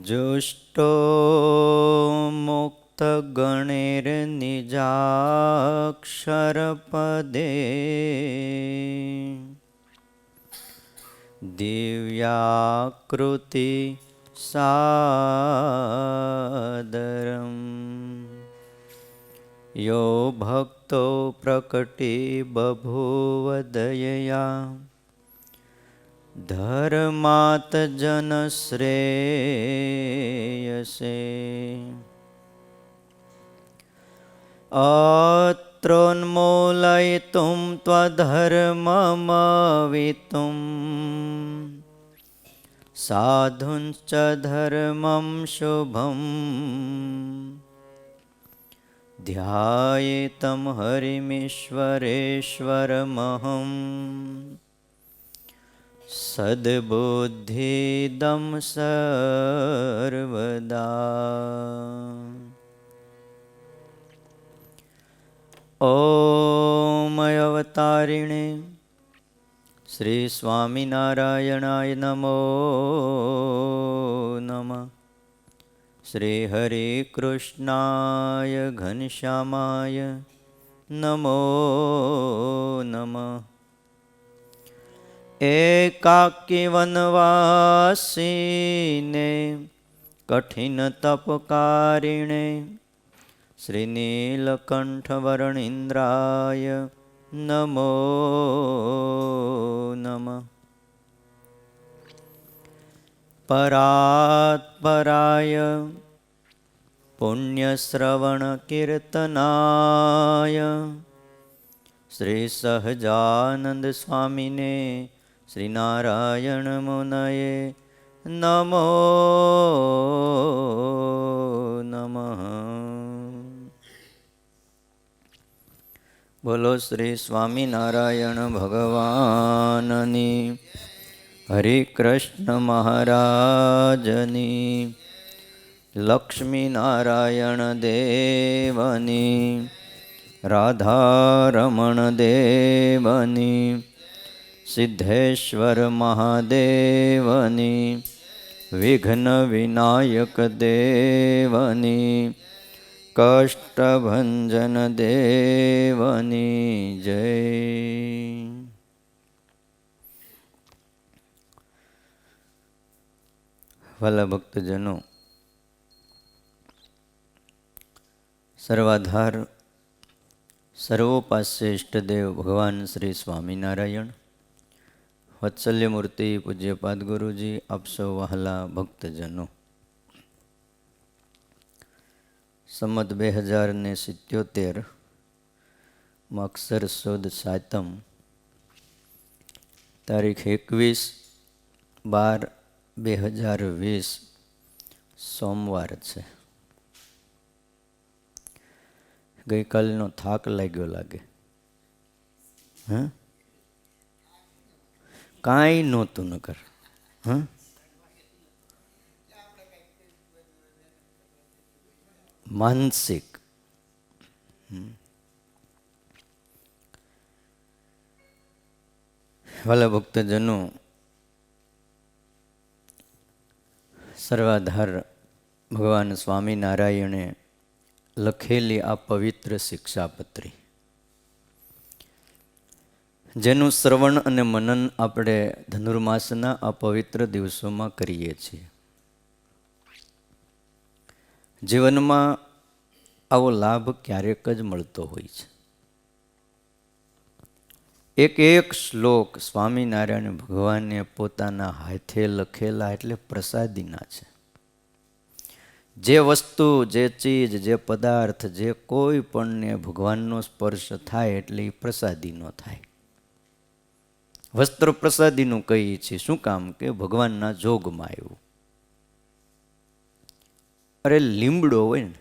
जुष्टो मुक्तगणैर्निजाक्षरपदे दिव्याकृति सादरम् यो भक्तो प्रकटी बभूव दयया धर्मात् जनश्रेयसे अत्रोन्मूलयितुं त्वधर्ममवितुं साधुंश्च धर्मं शुभं ध्यायेतं हरिमीश्वरेश्वरमहं सद्बुद्धिदं सर्वदा। ॐ अवतारिणे श्री स्वामिनारायणाय नमो नमः। श्री हरे कृष्णाय घनश्यामाय नमो नमः। एकाकी वनवासिने कठिन तपकारिणे श्रीनीलकंठवर्णीन्द्राय नमो नमः। परात्पराय पुण्यश्रवणकीर्तनाय श्री सहजानंद स्वामिने श्रीनारायण मुनये नमो नमः। बोलो श्री स्वामिनारायण भगवाननी, हरे कृष्ण महाराजनी, लक्ष्मी नारायण देवनी, राधारमण देवनी, सिद्धेश्वर महादेवनी, विघ्न विनायक देवनी, कष्टभंजन देवनी जय। वाला भक्तजनों, सर्वाधार सर्वोपास्य इष्टदेव भगवान श्री स्वामिनारायण, वत्सल्यमूर्ति पूज्यपाद गुरुजी, आप सौ वहाला भक्तजनों, संमत 2077 अक्षर सुद सातम तारीख 21/12/2020 सोमवार है। गई कालनो थाक लाग्यो लागे? हाँ, काई नहोतुं नकर। हाँ, मानसिक। वाला भक्तजनों, सर्वाधार भगवान स्वामीनारायणे लखेली आ पवित्र शिक्षापत्री, जेનું શ્રવણ અને મનન આપણે ધનુર્માસના આ પવિત્ર દિવસોમાં કરીએ છીએ. જીવનમાં આવો લાભ ક્યારેક જ મળતો હોય છે. એક એક શ્લોક સ્વામિનારાયણ ભગવાને પોતાના હાથે લખેલા, એટલે પ્રસાદીના છે. જે વસ્તુ, જે ચીજ, જે પદાર્થ, જે કોઈ પણને ભગવાનનો સ્પર્શ થાય એટલે એ પ્રસાદીનો થાય. વસ્ત્ર પ્રસાદીનું કહીએ છીએ. શું કામ? કે ભગવાનના જોગમાં આવ્યું. અરે લીમડો હોય ને,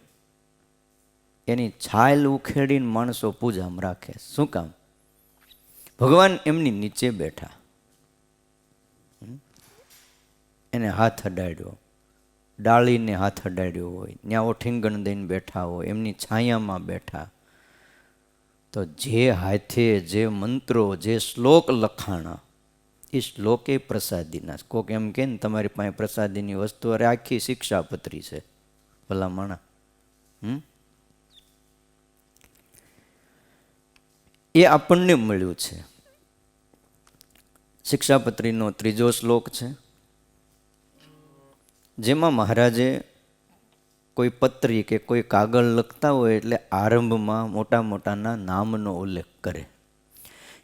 એની છાલ ઉખેડીને માણસો પૂજામાં રાખે. શું કામ? ભગવાન એમની નીચે બેઠા, એને હાથ અડાડ્યો, ડાળીને હાથ અડાડ્યો હોય, ત્યાં ઓઠીંગણ દઈને બેઠા હોય, એમની છાયામાં બેઠા. તો જે હાથે જે મંત્રો, જે શ્લોક લખાણા, એ શ્લોકે પ્રસાદીના. કોક એમ કે ને તમારી પાસે પ્રસાદીની વસ્તુ, અરે આખી શિક્ષાપત્રી છે ભલા માણા. એ આપણને મળ્યું છે. શિક્ષાપત્રીનો 3જો શ્લોક છે, જેમાં મહારાજે કોઈ પત્રી કે કોઈ કાગળ લખતા હોય એટલે આરંભમાં મોટા મોટાના નામનો ઉલ્લેખ કરે.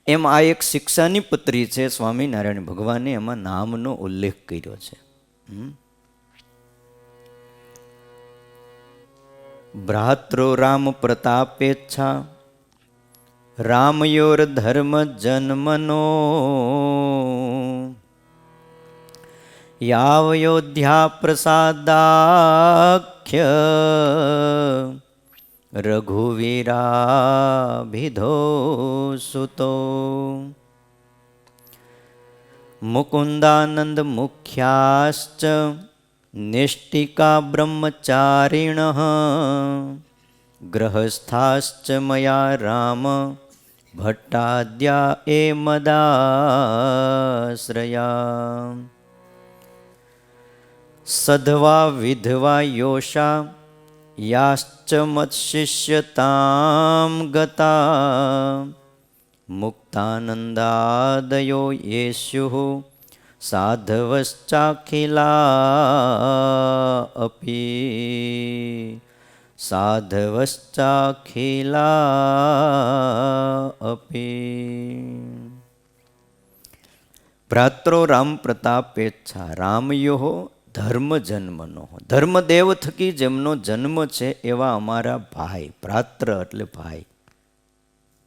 એમ આ એક શિક્ષાની પત્રી છે, સ્વામિનારાયણ ભગવાને એમાં નામનો ઉલ્લેખ કર્યો છે. ભ્રાતૃ રામ પ્રતાપેચ્છા રામયોર ધર્મ જન્મનો યાવયોધ્યા પ્રસાદાખ્ય રઘુવીરાભિધો સુતો મુકુંદાનંદ મુખ્યાશ્ચ નિષ્ઠિકા બ્રહ્મચારિણ ગ્રહસ્થાશ્ચ મયા રામ ભટ્ટાદ્યા એ મદાશ્રયા સધવા વિધવા યોષા યાશ્ચ મત્શિષ્યતામ ગતા મુક્તાનંદાદયો યેસ્યુ સાધવશ્ચાખિલા અપી સાધવશ્ચાખિલા અપી. ભ્રાત્રો રામ પ્રતાપેચ્છા રામયો ધર્મ જન્મનો. ધર્મદેવ થકી જેમનો જન્મ છે એવા અમારા ભાઈ, ભ્રાત્ર એટલે ભાઈ,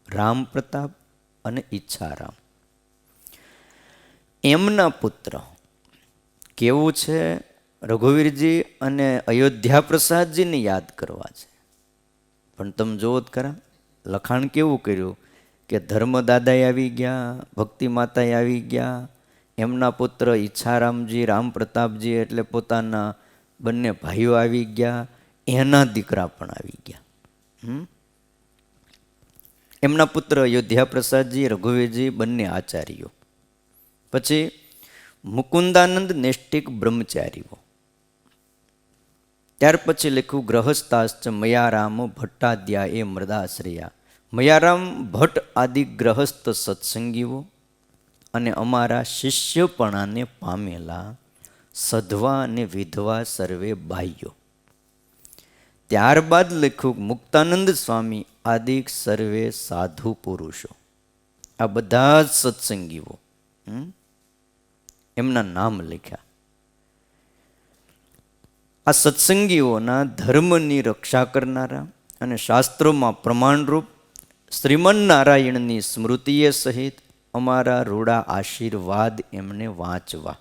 રામ પ્રતાપ અને ઈચ્છારામ, એમના પુત્ર કેવું છે? રઘુવીરજી અને અયોધ્યા પ્રસાદજીને યાદ કરવા છે. પણ તમે જોવો જ ખરા, લખાણ કેવું કર્યું કે ધર્મદાદાએ આવી ગયા, ભક્તિ માતાએ આવી ગયા, એમના પુત્ર ઈચ્છારામજી, રામ પ્રતાપજી એટલે પોતાના બંને ભાઈઓ આવી ગયા, એના દીકરા પણ આવી ગયા. એમના પુત્ર અયોધ્યા પ્રસાદજી, રઘુવીરજી બંને આચાર્યો. પછી મુકુંદાનંદ નૈષ્ઠિક બ્રહ્મચારીઓ. ત્યાર પછી લખ્યું ગ્રહસ્થાશ્ચ મયારામ ભટ્ટાદ્યા એ મૃદાશ્રયા. મયારામ ભટ્ટ આદિ ગ્રહસ્થ સત્સંગીઓ અને અમારા શિષ્યપણાને પામેલા સધવા અને વિધવા સર્વે બાહ્યો. ત્યારબાદ લખ્યું મુક્તાનંદ સ્વામી આદિ સર્વે સાધુ પુરુષો. આ બધા જ સત્સંગીઓ, એમના નામ લખ્યા. આ સત્સંગીઓના ધર્મની રક્ષા કરનારા અને શાસ્ત્રોમાં પ્રમાણરૂપ શ્રીમન નારાયણની સ્મૃતિએ સહિત અમારા રૂડા આશીર્વાદ એમને વાંચવા.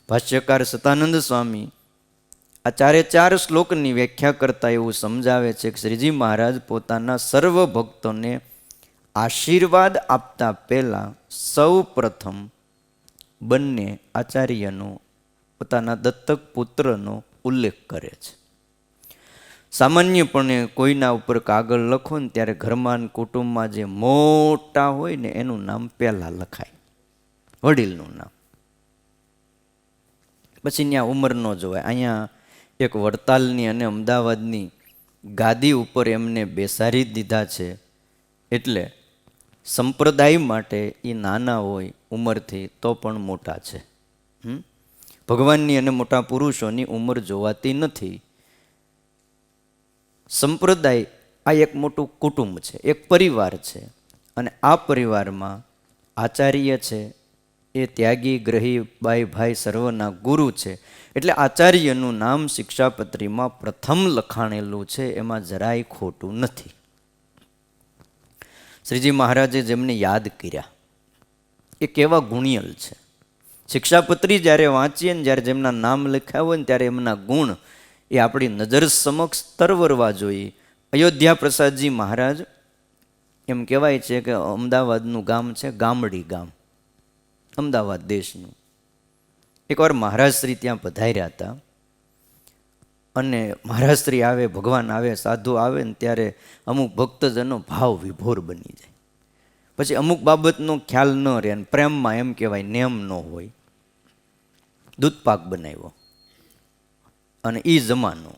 ભાષ્યકાર સતાનંદ સ્વામી આ 4 શ્લોકની વ્યાખ્યા કરતા એવું સમજાવે છે કે શ્રીજી મહારાજ પોતાના સર્વ ભક્તોને આશીર્વાદ આપતા પહેલા સૌ પ્રથમ બંને આચાર્યનો, પોતાના દત્તક પુત્રનો ઉલ્લેખ કરે છે. સામાન્યપણે કોઈના ઉપર કાગળ લખો ને ત્યારે ઘરમાં કુટુંબમાં જે મોટા હોય ને એનું નામ પહેલાં લખાય, વડીલનું નામ, પછી ત્યાં ઉંમર ન જોવાય. અહીંયા એક વડતાલની અને અમદાવાદની ગાદી ઉપર એમને બેસાડી દીધા છે, એટલે સંપ્રદાય માટે એ નાના હોય ઉંમરથી તો પણ મોટા છે. ભગવાનની અને મોટા પુરુષોની ઉંમર જોવાતી નથી. સંપ્રદાય આ એક મોટું કુટુંબ છે, એક પરિવાર છે, અને આ પરિવારમાં આચાર્ય છે એ ત્યાગી, ગ્રહી, બાઈ, ભાઈ સર્વના ગુરુ છે. એટલે આચાર્યનું નામ શિક્ષાપત્રીમાં પ્રથમ લખાણેલું છે, એમાં જરાય ખોટું નથી. શ્રીજી મહારાજે જેમને યાદ કર્યા એ કેવા ગુણિયલ છે. શિક્ષાપત્રી જ્યારે વાંચીએ ને, જ્યારે જેમના નામ લખ્યા હોય ને, ત્યારે એમના ગુણ એ આપણી નજર સમક્ષ તરવરવા જોઈએ. અયોધ્યા પ્રસાદજી મહારાજ, એમ કહેવાય છે કે અમદાવાદનું ગામ છે ગામડી ગામ, અમદાવાદ દેશનું. એકવાર મહારાજશ્રી ત્યાં પધાર્યા હતા, અને મહારાજશ્રી આવે, ભગવાન આવે, સાધુ આવે ને ત્યારે અમુક ભક્તજનો ભાવ વિભોર બની જાય. પછી અમુક બાબતનો ખ્યાલ ન રહે અને પ્રેમમાં એમ કહેવાય નેમ ન હોય. દૂધપાક બનાવ્યો અને એ જમાનો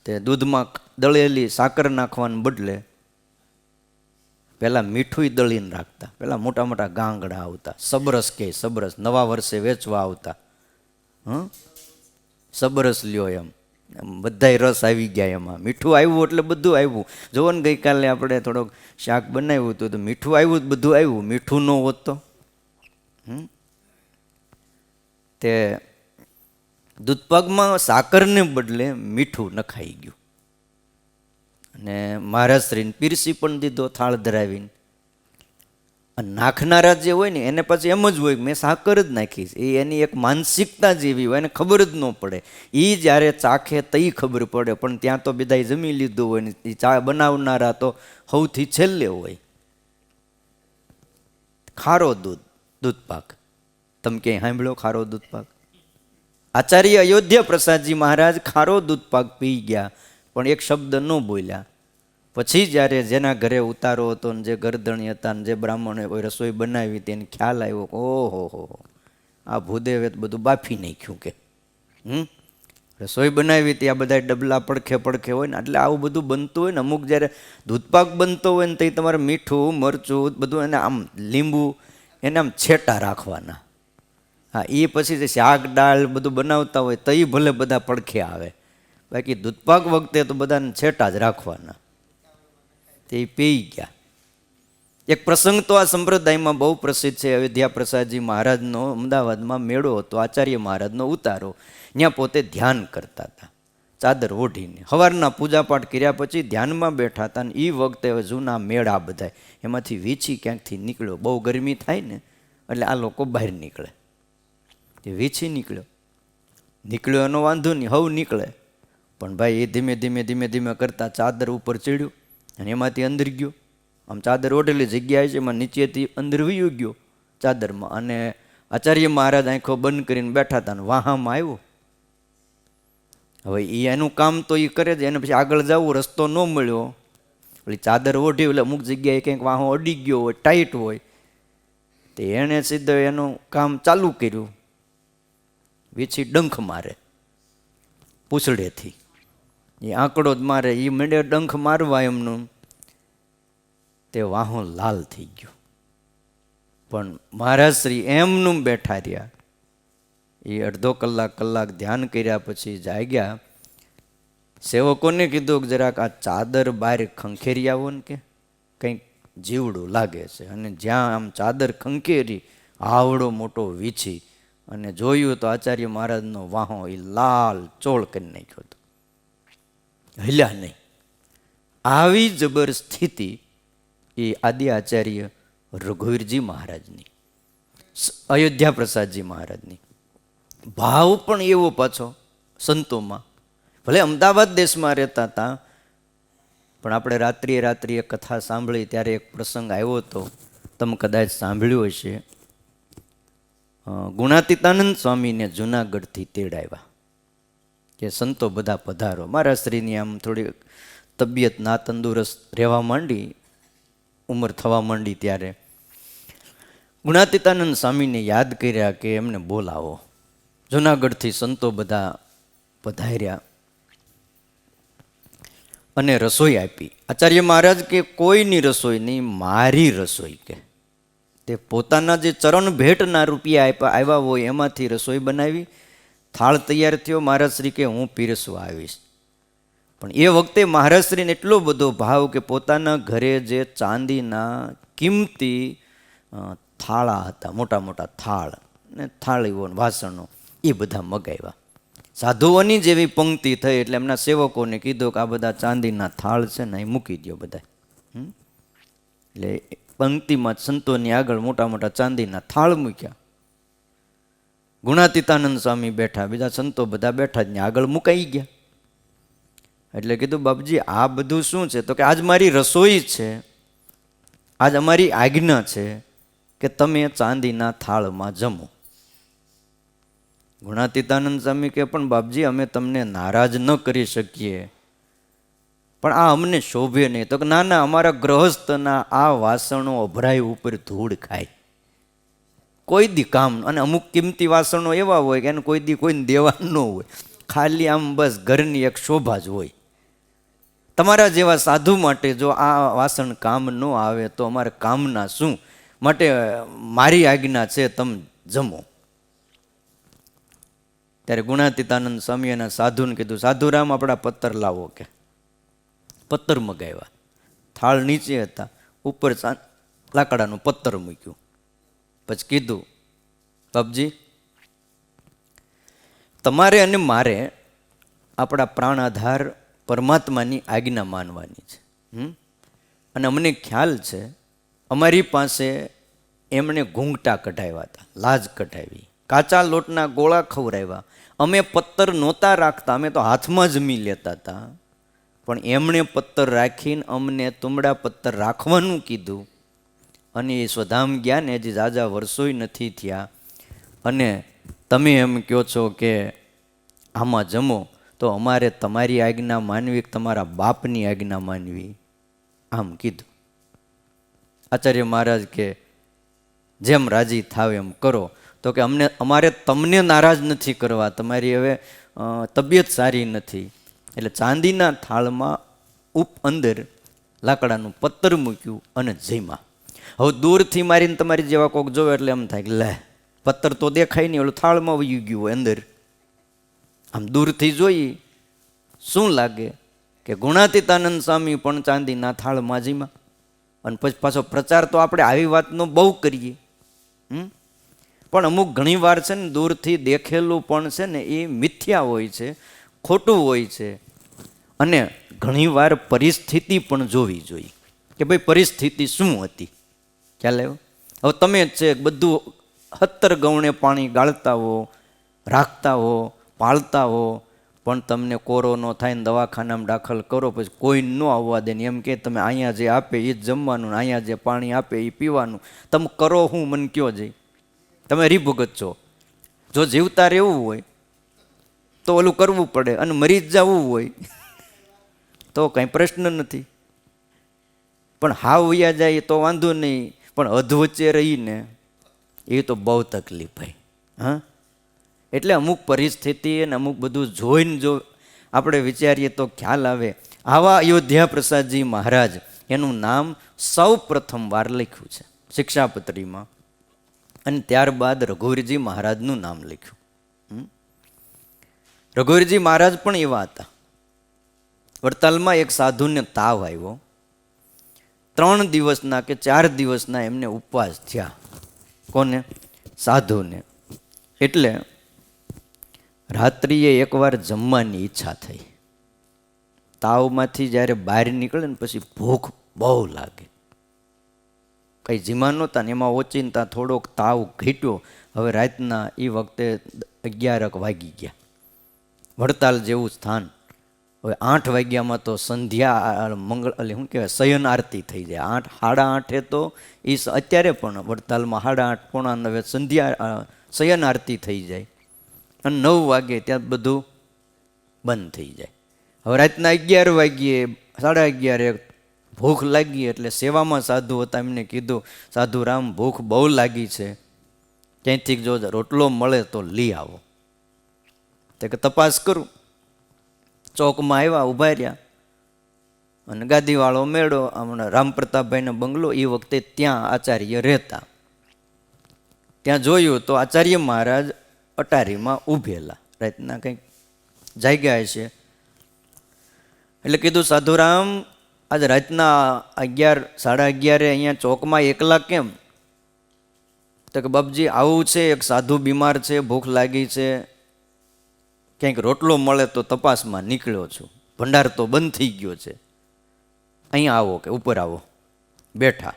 તે દૂધમાં દળેલી સાકર નાખવાને બદલે પહેલાં મીઠું દળીને રાખતા. પહેલાં મોટા મોટા ગાંગડા આવતા, સબરસ કે સબરસ નવા વર્ષે વેચવા આવતા. સબરસ લ્યો એમ બધાય રસ આવી ગયા એમાં. મીઠું આવ્યું એટલે બધું આવ્યું. જુઓ ને ગઈકાલે આપણે થોડોક શાક બનાવ્યું હતું તો મીઠું આવ્યું બધું આવ્યું. મીઠું ન હોત તો તે દૂધપાકમાં સાકરને બદલે મીઠું નખાઈ ગયું અને મહારાજશ્રીને પીરસી પણ દીધો થાળ ધરાવીને. અને નાખનારા જે હોય ને એને પછી એમ જ હોય મેં સાકર જ નાખી. એ એની એક માનસિકતા જેવી હોય એને ખબર જ ન પડે. એ જ્યારે ચાખે તઈ ખબર પડે, પણ ત્યાં તો બધાય જમી લીધું હોય ને એ ચા બનાવનારા તો સૌથી છેલ્લે હોય. ખારો દૂધપાક તમે ક્યાંય સાંભળ્યો? ખારો દૂધપાક આચાર્ય અયોધ્યા પ્રસાદજી મહારાજ ખારો દૂધપાક પી ગયા પણ એક શબ્દ ન બોલ્યા. પછી જ્યારે જેના ઘરે ઉતારો હતો ને જે ગરદણી હતા ને જે બ્રાહ્મણે કોઈ રસોઈ બનાવી તેને ખ્યાલ આવ્યો કે ઓહો આ ભૂદેવે બધું બાફી નાખ્યું કે રસોઈ બનાવી ત્યાં બધા ડબલા પડખે પડખે હોય ને એટલે આવું બધું બનતું હોય ને. અમુક જ્યારે દૂધપાક બનતો હોય ને તો તમારે મીઠું મરચું બધું એને આમ લીંબુ એને આમ છેટા રાખવાના. હા, એ પછી જે શાક દાળ બધું બનાવતા હોય તો એ ભલે બધા પડખે આવે, બાકી દૂધપાક વખતે તો બધાને છેટા જ રાખવાના. તે પી ગયા. એક પ્રસંગ તો આ સંપ્રદાયમાં બહુ પ્રસિદ્ધ છે. અયોધ્યા પ્રસાદજી મહારાજનો અમદાવાદમાં મેળો હતો, આચાર્ય મહારાજનો ઉતારો. ત્યાં પોતે ધ્યાન કરતા હતા ચાદર ઓઢીને. સવારના પૂજાપાઠ કર્યા પછી ધ્યાનમાં બેઠા હતા ને એ વખતે જૂના મેળા બધા એમાંથી વીછી ક્યાંકથી નીકળ્યો. બહુ ગરમી થાય ને એટલે આ લોકો બહાર નીકળે. એ વીછી નીકળ્યો એનો વાંધો નહીં, હવ નીકળે. પણ ભાઈ એ ધીમે ધીમે ધીમે ધીમે કરતાં ચાદર ઉપર ચડ્યું અને એમાંથી અંદર ગયો. આમ ચાદર ઓઢેલી જગ્યાએ છે એમાં નીચેથી અંદર વયો ગયો ચાદરમાં. અને આચાર્ય મહારાજ આંખો બંધ કરીને બેઠા હતા ને વાહામાં આવ્યો. હવે એ એનું કામ તો એ કરે છે, એને પછી આગળ જવું રસ્તો ન મળ્યો. એટલે ચાદર ઓઢી એટલે અમુક જગ્યાએ કંઈક વાહો અડી ગયો હોય, ટાઈટ હોય, તો એણે સીધો એનું કામ ચાલુ કર્યું. વીછી ડંખ મારે પૂછડેથી, એ આંકડો જ મારે, એ મેળે ડંખ મારવા એમનું, તે વાહો લાલ થઈ ગયો. પણ મહારાજ શ્રી એમનું બેઠા રહ્યા. એ અડધો કલાક ધ્યાન કર્યા પછી જાગ્યા. સેવકોને કીધું કે જરાક આ ચાદર બહાર ખંખેરી આવો ને કે કંઈક જીવડું લાગે છે. અને જ્યાં આમ ચાદર ખંખેરી આવડો મોટો વીછી અને જોયું તો આચાર્ય મહારાજનો વાહો એ લાલ ચોળ કરી નાખ્યો હતો, હલ્યા નહીં. આવી જબર સ્થિતિ એ આદિ આચાર્ય રઘુવીરજી મહારાજની, અયોધ્યા પ્રસાદજી મહારાજની. ભાવ પણ એવો પાછો સંતોમાં. ભલે અમદાવાદ દેશમાં રહેતા હતા પણ આપણે રાત્રિએ કથા સાંભળી ત્યારે એક પ્રસંગ આવ્યો હતો, તમે કદાચ સાંભળ્યું હશે. ગુણાતીતાનંદ સ્વામીને જૂનાગઢથી તેડાવ્યા કે સંતો બધા પધારો. મારા શ્રીની આમ થોડી તબિયત ના તંદુરસ્ત રહેવા માંડી, ઉંમર થવા માંડી, ત્યારે ગુણાતીતાનંદ સ્વામીને યાદ કર્યા કે એમને બોલાવો. જૂનાગઢથી સંતો બધા પધાર્યા અને રસોઈ આપી. આચાર્ય મહારાજ કે કોઈની રસોઈ નહીં, મારી રસોઈ કે તે પોતાના જે ચરણ ભેટના રૂપિયા આવ્યા હોય એમાંથી રસોઈ બનાવી. થાળ તૈયાર થયો. મહારાજ શ્રી કે હું પીરસવા આવીશ. પણ એ વખતે મહારાજ શ્રીને એટલો બધો ભાવ કે પોતાના ઘરે જે ચાંદીના કિંમતી થાળા હતા, મોટા મોટા થાળ ને થાળીઓ વાસણો, એ બધા મગાવ્યા. સાધુઓની જેવી પંક્તિ થઈ એટલે એમના સેવકોને કીધું કે આ બધા ચાંદીના થાળ છે ને એ મૂકી દો બધા. એટલે પંક્તિમાં સંતોની આગળ મોટા મોટા ચાંદીના થાળ મૂક્યા. ગુણાતીતાનંદ સ્વામી બેઠા, બીજા સંતો બધા બેઠા જ આગળ મુકાઈ ગયા. એટલે કીધું બાપજી આ બધું શું છે? તો કે આજ મારી રસોઈ છે, આજ અમારી આજ્ઞા છે કે તમે ચાંદીના થાળમાં જમો. ગુણાતીતાનંદ સ્વામી કે પણ બાપજી અમે તમને નારાજ ન કરી શકીએ, પણ આ અમને શોભે નહીં. તો કે ના ના, અમારા ગ્રહસ્થના આ વાસણો અભરાય ઉપર ધૂળ ખાય, કોઈ દી કામ. અને અમુક કિંમતી વાસણો એવા હોય કે એને કોઈ દી કોઈને દેવા ન હોય, ખાલી આમ બસ ઘરની એક શોભા જ હોય. તમારા જેવા સાધુ માટે જો આ વાસણ કામ ન આવે તો અમારે કામના શું? માટે મારી આજ્ઞા છે, તમે જમો. ત્યારે ગુણાતીતાનંદ સ્વામી એના સાધુને કીધું, સાધુરામ આપણા પત્તર લાવો. કે પત્તર મગાવ્યા. થાળ નીચે હતા, ઉપર લાકડાનું પત્તર મૂક્યું. પછી કીધું, બાપજી તમારે અને મારે આપણા પ્રાણ આધાર પરમાત્માની આજ્ઞા માનવાની છે. અને અમને ખ્યાલ છે અમારી પાસે એમણે ઘૂંઘટા કઢાવ્યા હતા, લાજ કઢાવી, કાચા લોટના ગોળા ખવડાવ્યા. અમે પત્તર નહોતા રાખતા, અમે તો હાથમાં જમી લેતા હતા. પણ એમણે પત્તર રાખીને અમને તુમડા પત્તર રાખવાનું કીધું. અને એ સ્વધામ ગયા ને હજી ઝાઝા વર્ષોય નથી થયા, અને તમે એમ કહો છો કે આમાં જમો, તો અમારે તમારી આજ્ઞા માનવી કે તમારા બાપની આજ્ઞા માનવી? આમ કીધું. આચાર્ય મહારાજ કે જેમ રાજી થાવ એમ કરો. તો કે અમારે તમને નારાજ નથી કરવા, તમારી હવે તબિયત સારી નથી. એટલે ચાંદીના થાળમાં અંદર લાકડાનું પત્તર મૂક્યું અને જમ્યા. હવે દૂરથી મારીને તમારી જેવા કોક જોવે એટલે એમ થાય કે લે, પત્તર તો દેખાય નહીં, ઓલું થાળમાં વહી ગયું હોય અંદર. આમ દૂરથી જોઈ શું લાગે કે ગુણાતીતાનંદ સ્વામી પણ ચાંદીના થાળમાં જમ્યા. અને પછી પાછો પ્રચાર તો આપણે આવી વાતનો બહુ કરીએ. પણ અમુક ઘણી વાર છે ને, દૂરથી દેખેલું પણ છે ને એ મિથ્યા હોય છે, ખોટું હોય છે. અને ઘણીવાર પરિસ્થિતિ પણ જોવી જોઈએ કે ભાઈ પરિસ્થિતિ શું હતી, ખ્યાલ આવ્યો? હવે તમે જ છે બધું 70 ગૌણે પાણી ગાળતા હો, રાખતા હો, પાળતા હો, પણ તમને કોરો ન થાય ને દવાખાનામાં દાખલ કરો, પછી કોઈ ન આવવા દે ને એમ કે તમે અહીંયા જે આપે એ જ જમવાનું, અહીંયા જે પાણી આપે એ પીવાનું. તમે કરો હું મને કયો જઈ? તમે હરિભગત છો. જો જીવતા રહેવું હોય તો ઓલું કરવું પડે, અને મરી જ જવું હોય તો કંઈ પ્રશ્ન નથી. પણ હાવ વયા જાય તો વાંધો નહીં, પણ અધવચ્ચે રહીને એ તો બહુ તકલીફ ભાઈ. હા, એટલે અમુક પરિસ્થિતિ અને અમુક બધું જોઈને જો આપણે વિચારીએ તો ખ્યાલ આવે. આવા અયોધ્યા પ્રસાદજી મહારાજ, એનું નામ સૌ પ્રથમ વાર લખ્યું છે શિક્ષાપત્રીમાં, અને ત્યારબાદ રઘુવીરજી મહારાજનું નામ લખ્યું. રઘુવીરજી મહારાજ પણ એવા હતા. વડતાલમાં એક સાધુને તાવ આવ્યો. 3 દિવસના કે 4 દિવસના એમને ઉપવાસ થયા. કોને? સાધુને. એટલે રાત્રિએ એકવાર જમવાની ઈચ્છા થઈ. તાવમાંથી જ્યારે બહાર નીકળે ને પછી ભૂખ બહુ લાગે. કંઈ જીમા નહોતા ને એમાં ઓચિંતા થોડોક તાવ ઘટ્યો. હવે રાતના એ વખતે 11 વાગી ગયા. વડતાલ જેવું સ્થાન. હવે 8 વાગ્યામાં તો સંધ્યા શું કહેવાય, શયન આરતી થઈ જાય. 8, સાડા 8 તો એ અત્યારે પણ વડતાલમાં 8:30, પોણા 9 સંધ્યા શયન આરતી થઈ જાય. અને 9 વાગે ત્યાં બધું બંધ થઈ જાય. હવે રાતના 11 વાગ્યે, 11:30 ભૂખ લાગી. એટલે સેવામાં સાધુ હતા, એમને કીધું, સાધુ રામ ભૂખ બહુ લાગી છે, ક્યાંયથી જો રોટલો મળે તો લઈ આવો. તો કે તપાસ કરું. ચોકમાં આવ્યા, ઊભા રહ્યા, અને ગાદીવાળો મેળો, હમણાં રામપ્રતાપભાઈનો બંગલો, એ વખતે ત્યાં આચાર્ય રહેતા. ત્યાં જોયું તો આચાર્ય મહારાજ અટારીમાં ઊભેલા, રાતના કંઈક જાગ્યા છે. એટલે કીધું, સાધુરામ આજે રાતના 11, સાડા 11 અહીંયા ચોકમાં એકલા કેમ? તો કે બાપજી આવું છે, એક સાધુ બીમાર છે, ભૂખ લાગી છે, ક્યાંક રોટલો મળે તો તપાસમાં નીકળ્યો છું, ભંડાર તો બંધ થઈ ગયો છે, અહીંયા આવો, કે ઉપર આવો. બેઠા.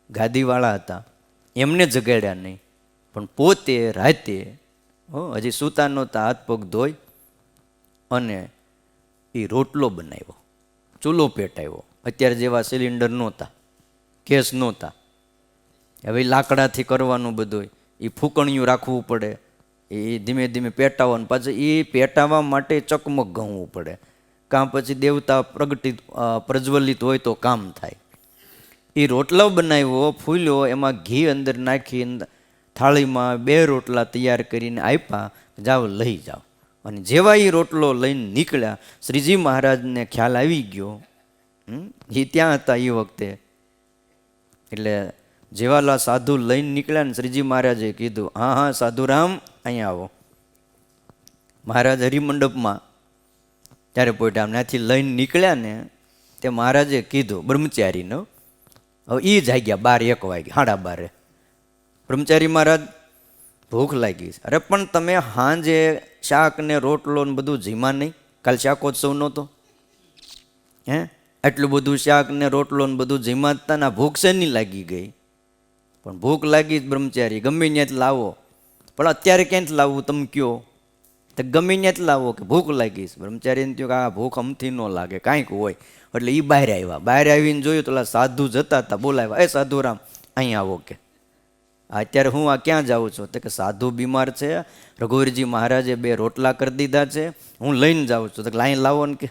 ગાદીવાળા હતા, એમને જગાડ્યા નહીં, પણ પોતે રાતે હજી સૂતા નહોતા, હાથ પગ ધોઈ અને એ રોટલો બનાવ્યો, ચૂલો પેટાવ્યો. અત્યારે જેવા સિલિન્ડર નહોતા, ગેસ નહોતા. હવે લાકડાથી કરવાનું બધું, એ ફૂકણિયું રાખવું પડે, એ ધીમે ધીમે પેટાવવાનું, પાછું એ પેટાવવા માટે ચકમક ઘઉંવું પડે. કાં પછી દેવતા પ્રજ્વલિત હોય તો કામ થાય. એ રોટલો બનાવ્યો, ફૂલ્યો, એમાં ઘી અંદર નાખી થાળીમાં 2 રોટલા તૈયાર કરીને આપ્યા, જાઓ લઈ જાઓ. અને જેવા એ રોટલો લઈને નીકળ્યા, શ્રીજી મહારાજને ખ્યાલ આવી ગયો. એ ત્યાં હતા એ વખતે. એટલે જેવાલા સાધુ લઈને નીકળ્યા ને શ્રીજી મહારાજે કીધું, હા હા સાધુરામ અહીંયા આવો. મહારાજ હરિમંડપમાં ત્યારે પોઈટા ત્યાંથી લઈને નીકળ્યા ને તે મહારાજે કીધું બ્રહ્મચારીનો, હવે એ જાગ્યા 12-1 વાગે, 12:30. બ્રહ્મચારી મહારાજ ભૂખ લાગી. અરે પણ તમે સાંજે શાક ને રોટલો ને બધું જીમા નહીં? કાલ શાકોત્સવ નહોતો? હે, એટલું બધું શાક ને રોટલો ને બધું જીમાતા ના ભૂખ છે નહીં લાગી ગઈ? પણ ભૂખ લાગી જ બ્રહ્મચારી, ગમે ત્યાંથી લાવો. પણ અત્યારે ક્યાંથી લાવવું તમે કયો? તો ગમે ત્યાંથી લાવો કે ભૂખ લાગી. બ્રહ્મચારીને કહ્યું કે આ ભૂખ અમથી ન લાગે, કાંઈક હોય. એટલે એ બહાર આવ્યા. બહાર આવીને જોયું તો સાધુ જતા હતા, બોલાવ્યા, એ સાધુરામ અહીંયા આવો. કે અત્યારે હું આ ક્યાં જાઉં છું? તો કે સાધુ બીમાર છે, રઘુવીરજી મહારાજે 2 રોટલા કરી દીધા છે, હું લઈને જાઉં છું. તો લાઈન લાવો ને. કે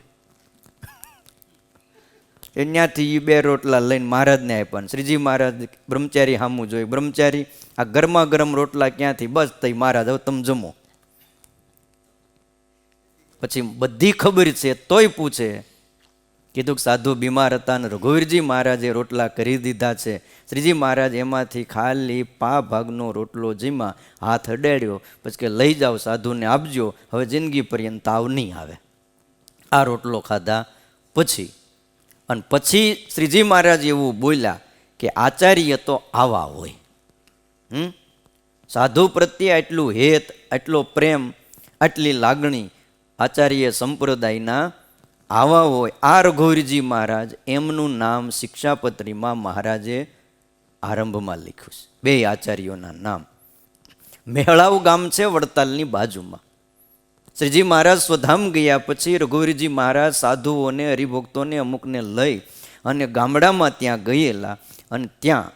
એ ત્યાંથી એ 2 રોટલા લઈને મહારાજને આપ્યા. શ્રીજી મહારાજ બ્રહ્મચારી સામું જોયું. બ્રહ્મચારી આ ગરમા ગરમ રોટલા ક્યાંથી? બસ તઈ મહારાજ હવે તમે જમો. પછી બધી ખબર છે તોય પૂછે, કીધું કે સાધુ બીમાર હતા અને રઘુવીરજી મહારાજે રોટલા કરી દીધા છે. શ્રીજી મહારાજ એમાંથી ખાલી 5 ભાગનો રોટલો જીમાં હાથ અડાડ્યો, પછી કે લઈ જાઓ સાધુને આપજો, હવે જિંદગી પર્યંત તાવ નહીં આવે. આ રોટલો ખાધા પછી. અને પછી શ્રીજી મહારાજ એવું બોલ્યા કે આચાર્ય તો આવા હોય. સાધુ પ્રત્યે આટલું હેત, આટલો પ્રેમ, આટલી લાગણી આચાર્ય સંપ્રદાયના આવા હોય. આ રઘુવીરજી મહારાજ, એમનું નામ શિક્ષાપત્રીમાં મહારાજે આરંભમાં લખ્યું છે, 2 આચાર્યોના નામ. મેહળાવ ગામ છે વડતાલની બાજુમાં. શ્રીજી મહારાજ સ્વધામ ગયા પછી રઘુવીરજી મહારાજ સાધુઓને, હરિભક્તોને અમુકને લઈ અને ગામડામાં ત્યાં ગયેલા. અને ત્યાં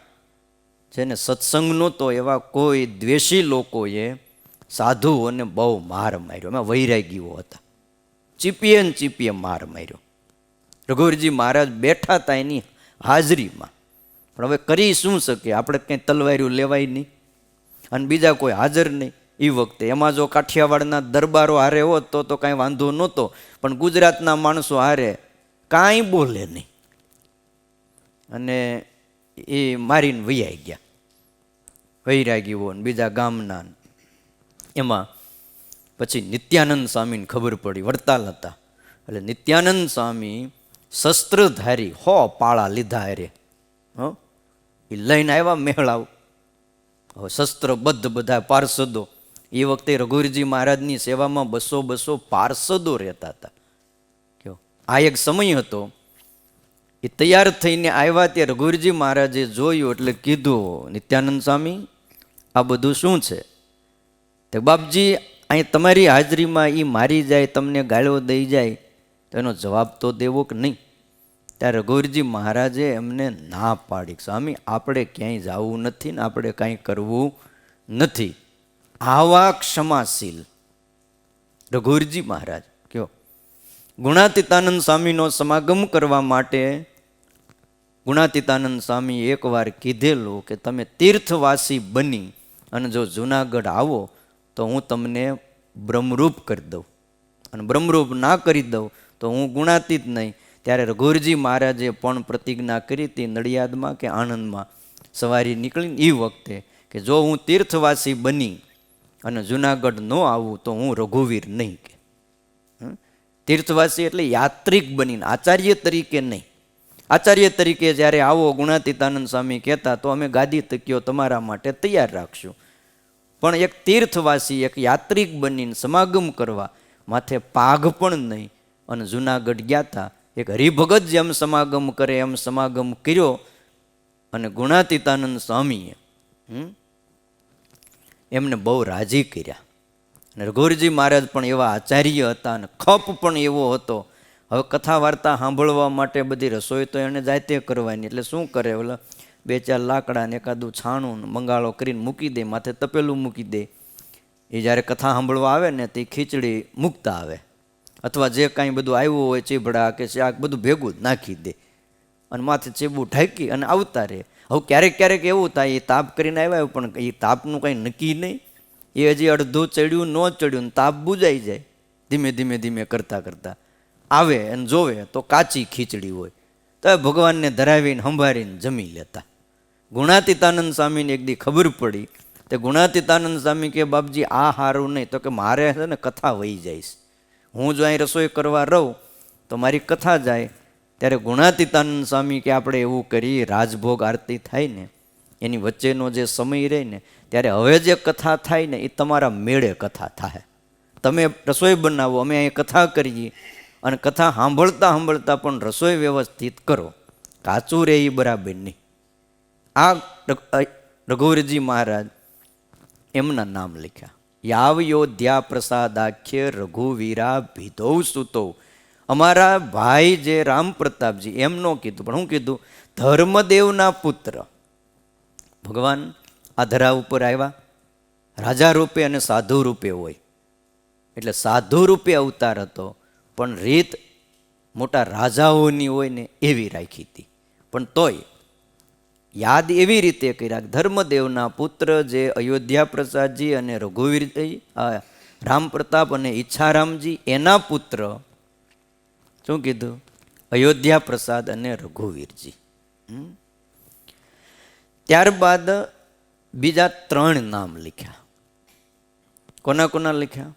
જેને સત્સંગ નહોતો એવા કોઈ દ્વેષી લોકોએ સાધુઓને બહુ માર માર્યો. એમાં વૈરાગીઓ હતા. ચીપીએ માર માર્યો. રઘુવીરજી મહારાજ બેઠા હતા એની હાજરીમાં. પણ હવે કરી શું શકે? આપણે કંઈ તલવાર્યું લેવાય નહીં અને બીજા કોઈ હાજર નહીં એ વખતે. એમાં જો કાઠિયાવાડના દરબારો હારે હોત તો કાંઈ વાંધો નહોતો, પણ ગુજરાતના માણસો હારે કાંઈ બોલે નહીં. અને એ મારીને વૈયા ગયા વૈરાગીઓ ને બીજા ગામના. એમાં પછી નિત્યાનંદ સ્વામીને ખબર પડી, વડતાલ હતા. એટલે નિત્યાનંદ સ્વામી શસ્ત્રધારી 100 પાળા લીધા અરે એ લઈને આવ્યા મેળાવ. હવે શસ્ત્રબદ્ધ બધા પાર્ષદો. એ વખતે રઘુવીરજી મહારાજની સેવામાં 200 પાર્ષદો રહેતા હતા. આ એક સમય હતો. એ તૈયાર થઈને આવ્યા ત્યાં રઘુવીરજી મહારાજે જોયું એટલે કીધું, નિત્યાનંદ સ્વામી આ બધું શું છે? તો બાપજી અહીં તમારી હાજરીમાં એ મારી જાય, તમને ગાળો દઈ જાય તો એનો જવાબ તો દેવો કે નહીં? ત્યારે રઘુવીરજી મહારાજે એમને ના પાડી, સ્વામી આપણે ક્યાંય જવું નથી ને આપણે કાંઈ કરવું નથી. આવા ક્ષમાશીલ રઘુવીરજી મહારાજ. કયો ગુણાતીતાનંદ સ્વામીનો સમાગમ કરવા માટે ગુણાતીતાનંદ સ્વામી એકવાર કીધેલું કે તમે તીર્થવાસી બની અને જો જુનાગઢ આવો તો હું તમને બ્રહ્મરૂપ કરી દઉં, અને બ્રહ્મરૂપ ના કરી દઉં તો હું ગુણાતીત નહીં. ત્યારે રઘુવીરજી મહારાજે પણ પ્રતિજ્ઞા કરી હતી નડિયાદમાં કે આણંદમાં સવારી નીકળીને એ વખતે કે જો હું તીર્થવાસી બની અને જુનાગઢ ન આવું તો હું રઘુવીર નહીં. કે તીર્થવાસી એટલે યાત્રિક બનીને, આચાર્ય તરીકે નહીં. આચાર્ય તરીકે જ્યારે આવો ગુણાતીતાનંદ સ્વામી કહેતા તો અમે ગાદી તકીઓ તમારા માટે તૈયાર રાખશું, પણ એક તીર્થવાસી, એક યાત્રિક બનીને સમાગમ કરવા માથે પાઘ પણ નહીં. અને જુનાગઢ ગયા હતા. એક હરિભગત જેમ સમાગમ કરે એમ સમાગમ કર્યો. અને ગુણાતીતાનંદ સ્વામીએ એમને બહુ રાજી કર્યા. અને રઘુવીરજી મહારાજ પણ એવા આચાર્ય હતા અને ખપ પણ એવો હતો. હવે કથા વાર્તા સાંભળવા માટે બધી રસોઈ તો એને જાતે કરવાની. એટલે શું કરે, ઓલા 2-4 લાકડા ને એકાદું છાણું મંગાળો કરીને મૂકી દે, માથે તપેલું મૂકી દે. એ જ્યારે કથા સાંભળવા આવે ને તે ખીચડી મૂકતા આવે. અથવા જે કાંઈ બધું આવ્યું હોય ચીભડા કે શાક બધું ભેગું જ નાખી દે અને માથે ચીબું ઢાંકી અને આવતા રહે. હવે ક્યારેક ક્યારેક એવું થાય એ તાપ કરીને આવ્યા પણ એ તાપનું કંઈ નક્કી નહીં, એ હજી અડધું ચડ્યું ન ચડ્યું ને તાપ બુજાઈ જાય. ધીમે ધીમે ધીમે કરતાં કરતાં આવે અને જોવે તો કાચી ખીચડી હોય તો ભગવાનને ધરાવીને સંભાળીને જમી લેતા. ગુણાતીતાનંદ સ્વામીને એક દી ખબર પડી તે ગુણાતીતાનંદ સ્વામી કે બાપજી આ સારું નહીં, તો કે મારે છે ને કથા વહી જઈશ, હું જો અહીં રસોઈ કરવા રહું તો મારી કથા જાય. ત્યારે ગુણાતીતાનંદ સ્વામી કે આપણે એવું કરીએ, રાજભોગ આરતી થાય ને એની વચ્ચેનો જે સમય રહે ને ત્યારે હવે જે કથા થાય ને એ તમારા મેળે કથા થાય. તમે રસોઈ બનાવો, અમે અહીં કથા કરીએ અને કથા સાંભળતા સાંભળતા પણ રસોઈ વ્યવસ્થિત કરો, કાચું રહે એ બરાબર નહીં. આ રઘુવીરજી મહારાજ એમના નામ લખ્યા. યાવ યોધ્યા પ્રસાદાખ્ય રઘુવીરા ભીધૌ સુતો. અમારા ભાઈ જે રામ પ્રતાપજી એમનો કીધું, પણ શું કીધું? ધર્મદેવના પુત્ર ભગવાન આ ધરા ઉપર આવ્યા રાજા રૂપે અને સાધુ રૂપે હોય, એટલે સાધુ રૂપે અવતાર હતો પણ રીત મોટા રાજાઓની હોય ને એવી રાખી હતી. પણ તોય યાદ એવી રીતે કર્યા, ધર્મદેવના પુત્ર જે અયોધ્યા પ્રસાદજી અને રઘુવીરજી રામ પ્રતાપ અને ઈચ્છારામજી એના પુત્ર શું કીધું? અયોધ્યા પ્રસાદ અને રઘુવીરજી. ત્યારબાદ બીજા 3 નામ લખ્યા. કોના કોના લખ્યા?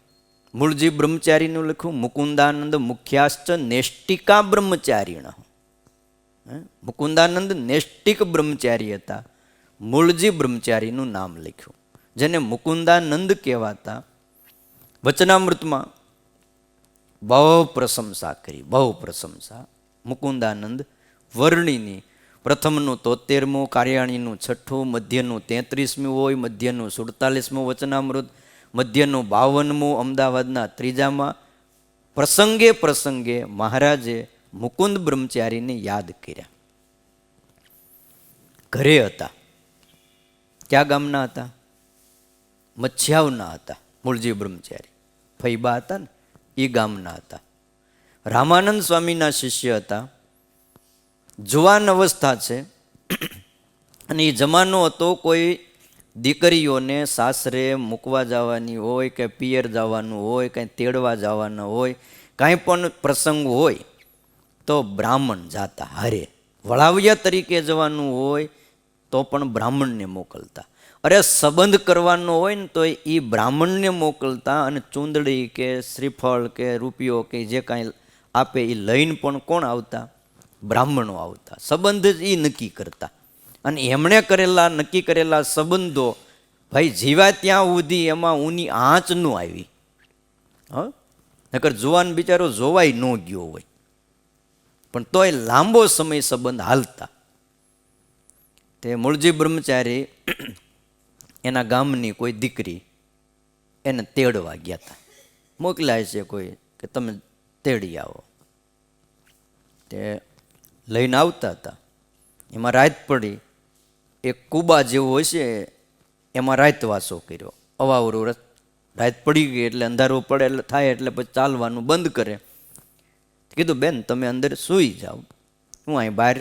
મૂળજી બ્રહ્મચારીનું લખ્યું, મુકુંદાનંદ મુખ્યાશ્ચ નેષ્ટિકા બ્રહ્મચારીણ. મુકુંદાનંદ નેષ્ટિક બ્રહ્મચારી હતા, મૂળજી બ્રહ્મચારીનું નામ લખ્યું, જેને મુકુંદાનંદ કહેવાતા. વચનામૃતમાં બહુ પ્રશંસા કરી, બહુ પ્રશંસા. મુકુંદાનંદ વર્ણિની પ્રથમનું 73મું, કાર્યાણીનું 6ઠું, મધ્યનું 33મું હોય, મધ્યનું 47મું વચનામૃત, મધ્યનું 52મું અમદાવાદના 3જામાં. પ્રસંગે પ્રસંગે મહારાજે મુકુંદ બ્રહ્મચારીને યાદ કર્યા. ઘરે હતા, ક્યાં ગામના હતા? મચ્છાવના હતા. મૂળજી બ્રહ્મચારી ફૈબા હતા ને એ ગામના હતા. રામાનંદ સ્વામીના શિષ્ય હતા. જુવાન અવસ્થા છે અને એ જમાનો હતો કોઈ દીકરીઓને સાસરે મૂકવા જવાની હોય કે પિયર જવાનું હોય, કાંઈ તેડવા જવાના હોય, કાંઈ પણ પ્રસંગ હોય તો બ્રાહ્મણ જાતા હારે. વળાવિયા તરીકે જવાનું હોય તો પણ બ્રાહ્મણને મોકલતા. અરે સંબંધ કરવાનો હોય ને તો એ બ્રાહ્મણને મોકલતા અને ચૂંદડી કે શ્રીફળ કે રૂપિયો કે જે કાંઈ આપે એ લઈને પણ કોણ આવતા? બ્રાહ્મણો આવતા. સંબંધ જ એ નક્કી કરતા. અને એમણે નક્કી કરેલા સંબંધો ભાઈ જીવા ત્યાં સુધી એમાં ઊની આંચ ન આવી. નકર જુવાન બિચારો જોવાય ન ગયો હોય પણ તોય લાંબો સમય સંબંધ હાલતા. તે મૂળજી બ્રહ્મચારી એના ગામની કોઈ દીકરી એને તેડવા ગયા હતા. મોકલાય છે કોઈ કે તમે તેડી આવો. તે લઈને આવતા હતા. એમાં રાત પડી. એક કુબા જેવું હશે એમાં રાતવાસો કર્યો. અવાવરું રાત પડી ગઈ એટલે અંધારું પડે એટલે થાય એટલે પછી ચાલવાનું બંધ કરે. કીધું બેન તમે અંદર સૂઈ જાઓ, હું અહીં બહાર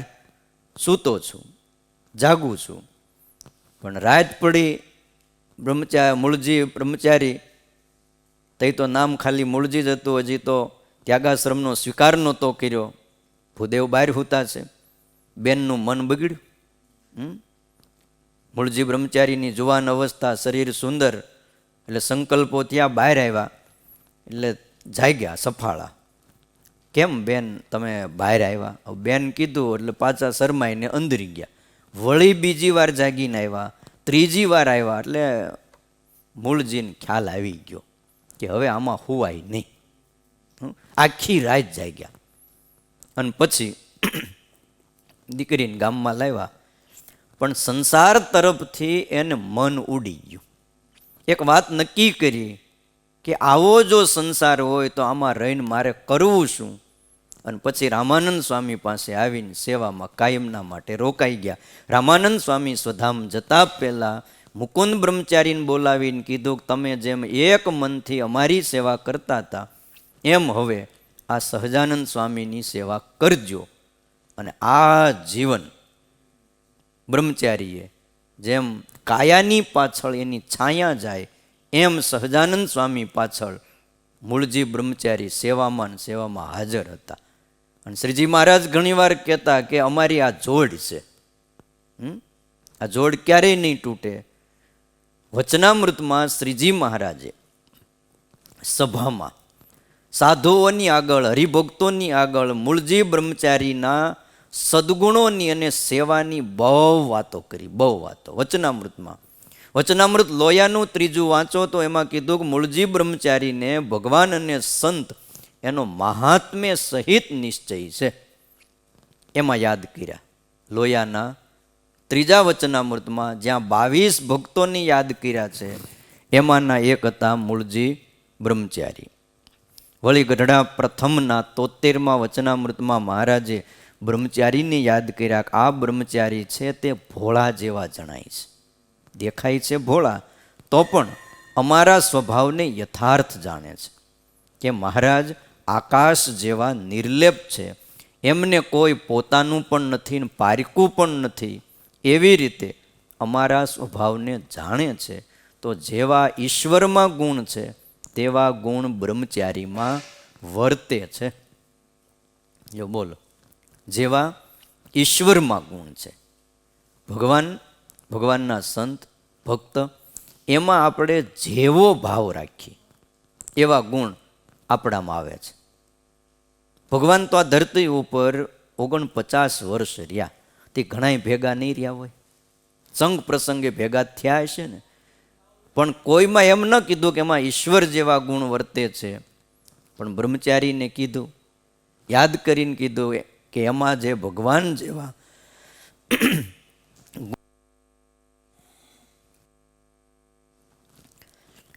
સૂતો છું, જાગું છું. પણ રાત પડી. મૂળજી બ્રહ્મચારી તઈ તો નામ ખાલી મૂળજી જ હતું, હજી તો ત્યાગાશ્રમનો સ્વીકાર નહોતો કર્યો. ભૂદેવ બહાર સૂતા છે. બેનનું મન બગડ્યું. મૂળજી બ્રહ્મચારીની જુવાન અવસ્થા, શરીર સુંદર, એટલે સંકલ્પો ત્યાં બહાર આવ્યા એટલે જાગ્યા સફાળા. કેમ બેન તમે બહાર આવ્યા? બેન કીધું એટલે પાછા શરમાઈને અંદરી ગયા. વળી બીજી વાર જાગીને આવ્યા, ત્રીજી વાર આવ્યા એટલે મૂળજીને ખ્યાલ આવી ગયો કે હવે આમાં હુવાય નહીં. આખી રાત જાગ્યા અને પછી દીકરીને ગામમાં લાવ્યા. પણ સંસાર તરફથી એને મન ઉડી ગયું. એક વાત નક્કી કરી કે આવો જો સંસાર હોય તો આમાં રહીને મારે કરવું શું? અને પછી રામાનંદ સ્વામી પાસે આવીને સેવામાં કાયમના માટે રોકાઈ ગયા. રામાનંદ સ્વામી સ્વધામ જતા પહેલાં મુકુંદ બ્રહ્મચારીને બોલાવીને કીધું કે તમે જેમ એક મનથી અમારી સેવા કરતા હતા એમ હવે આ સહજાનંદ સ્વામીની સેવા કરજો. અને આ જીવન બ્રહ્મચારીએ જેમ કાયાની પાછળ એની છાયા જાય એમ સહજાનંદ સ્વામી પાછળ મૂળજી બ્રહ્મચારી સેવામાં હાજર હતા. અને શ્રીજી મહારાજ ઘણીવાર કહેતા કે અમારી આ જોડ છે, આ જોડ ક્યારેય નહીં તૂટે. વચનામૃતમાં શ્રીજી મહારાજે સભામાં સાધુઓની આગળ, હરિભક્તોની આગળ મૂળજી બ્રહ્મચારીના સદગુણોની અને સેવાની બહુ વાતો કરી, બહુ વાતો વચનામૃતમાં. વચનામૃત લોયાનું 3 વાંચો તો એમાં કીધું કે મૂળજી બ્રહ્મચારીને ભગવાન અને સંત એનો મહાત્મ્ય સહિત નિશ્ચય છે, એમાં યાદ કર્યા. લોયાના 3 વચનામૃતમાં જ્યાં 22 ભક્તોની યાદ કર્યા છે એમાંના એક હતા મૂળજી બ્રહ્મચારી. વળી ગઢડા પ્રથમના 73મા વચનામૃતમાં મહારાજે બ્રહ્મચારીને યાદ કર્યા કે આ બ્રહ્મચારી છે તે ભોળા જેવા જણાય છે, દેખાય છે ભોળા તો પણ અમારા સ્વભાવને યથાર્થ જાણે છે કે મહારાજ આકાશ જેવા નિર્લેપ છે, એમને કોઈ પોતાનું પણ નથી ને પારકું પણ નથી, એવી રીતે અમારા સ્વભાવને જાણે છે. તો જેવા ઈશ્વરમાં ગુણ છે તેવા ગુણ બ્રહ્મચારીમાં વર્તે છે. જો બોલો, જેવા ઈશ્વરમાં ગુણ છે, ભગવાનના સંત ભક્ત એમાં આપણે જેવો ભાવ રાખીએ એવા ગુણ આપણામાં આવે છે. ભગવાન તો આ ધરતી ઉપર 49 વર્ષ રહ્યા, તે ઘણાય ભેગા નહીં રહ્યા હોય, સંગ પ્રસંગે ભેગા થયા હશે ને, પણ કોઈમાં એમ ન કીધું કે એમાં ઈશ્વર જેવા ગુણ વર્તે છે. પણ બ્રહ્મચારીને કીધું, યાદ કરીને કીધું કે એમાં જે ભગવાન જેવા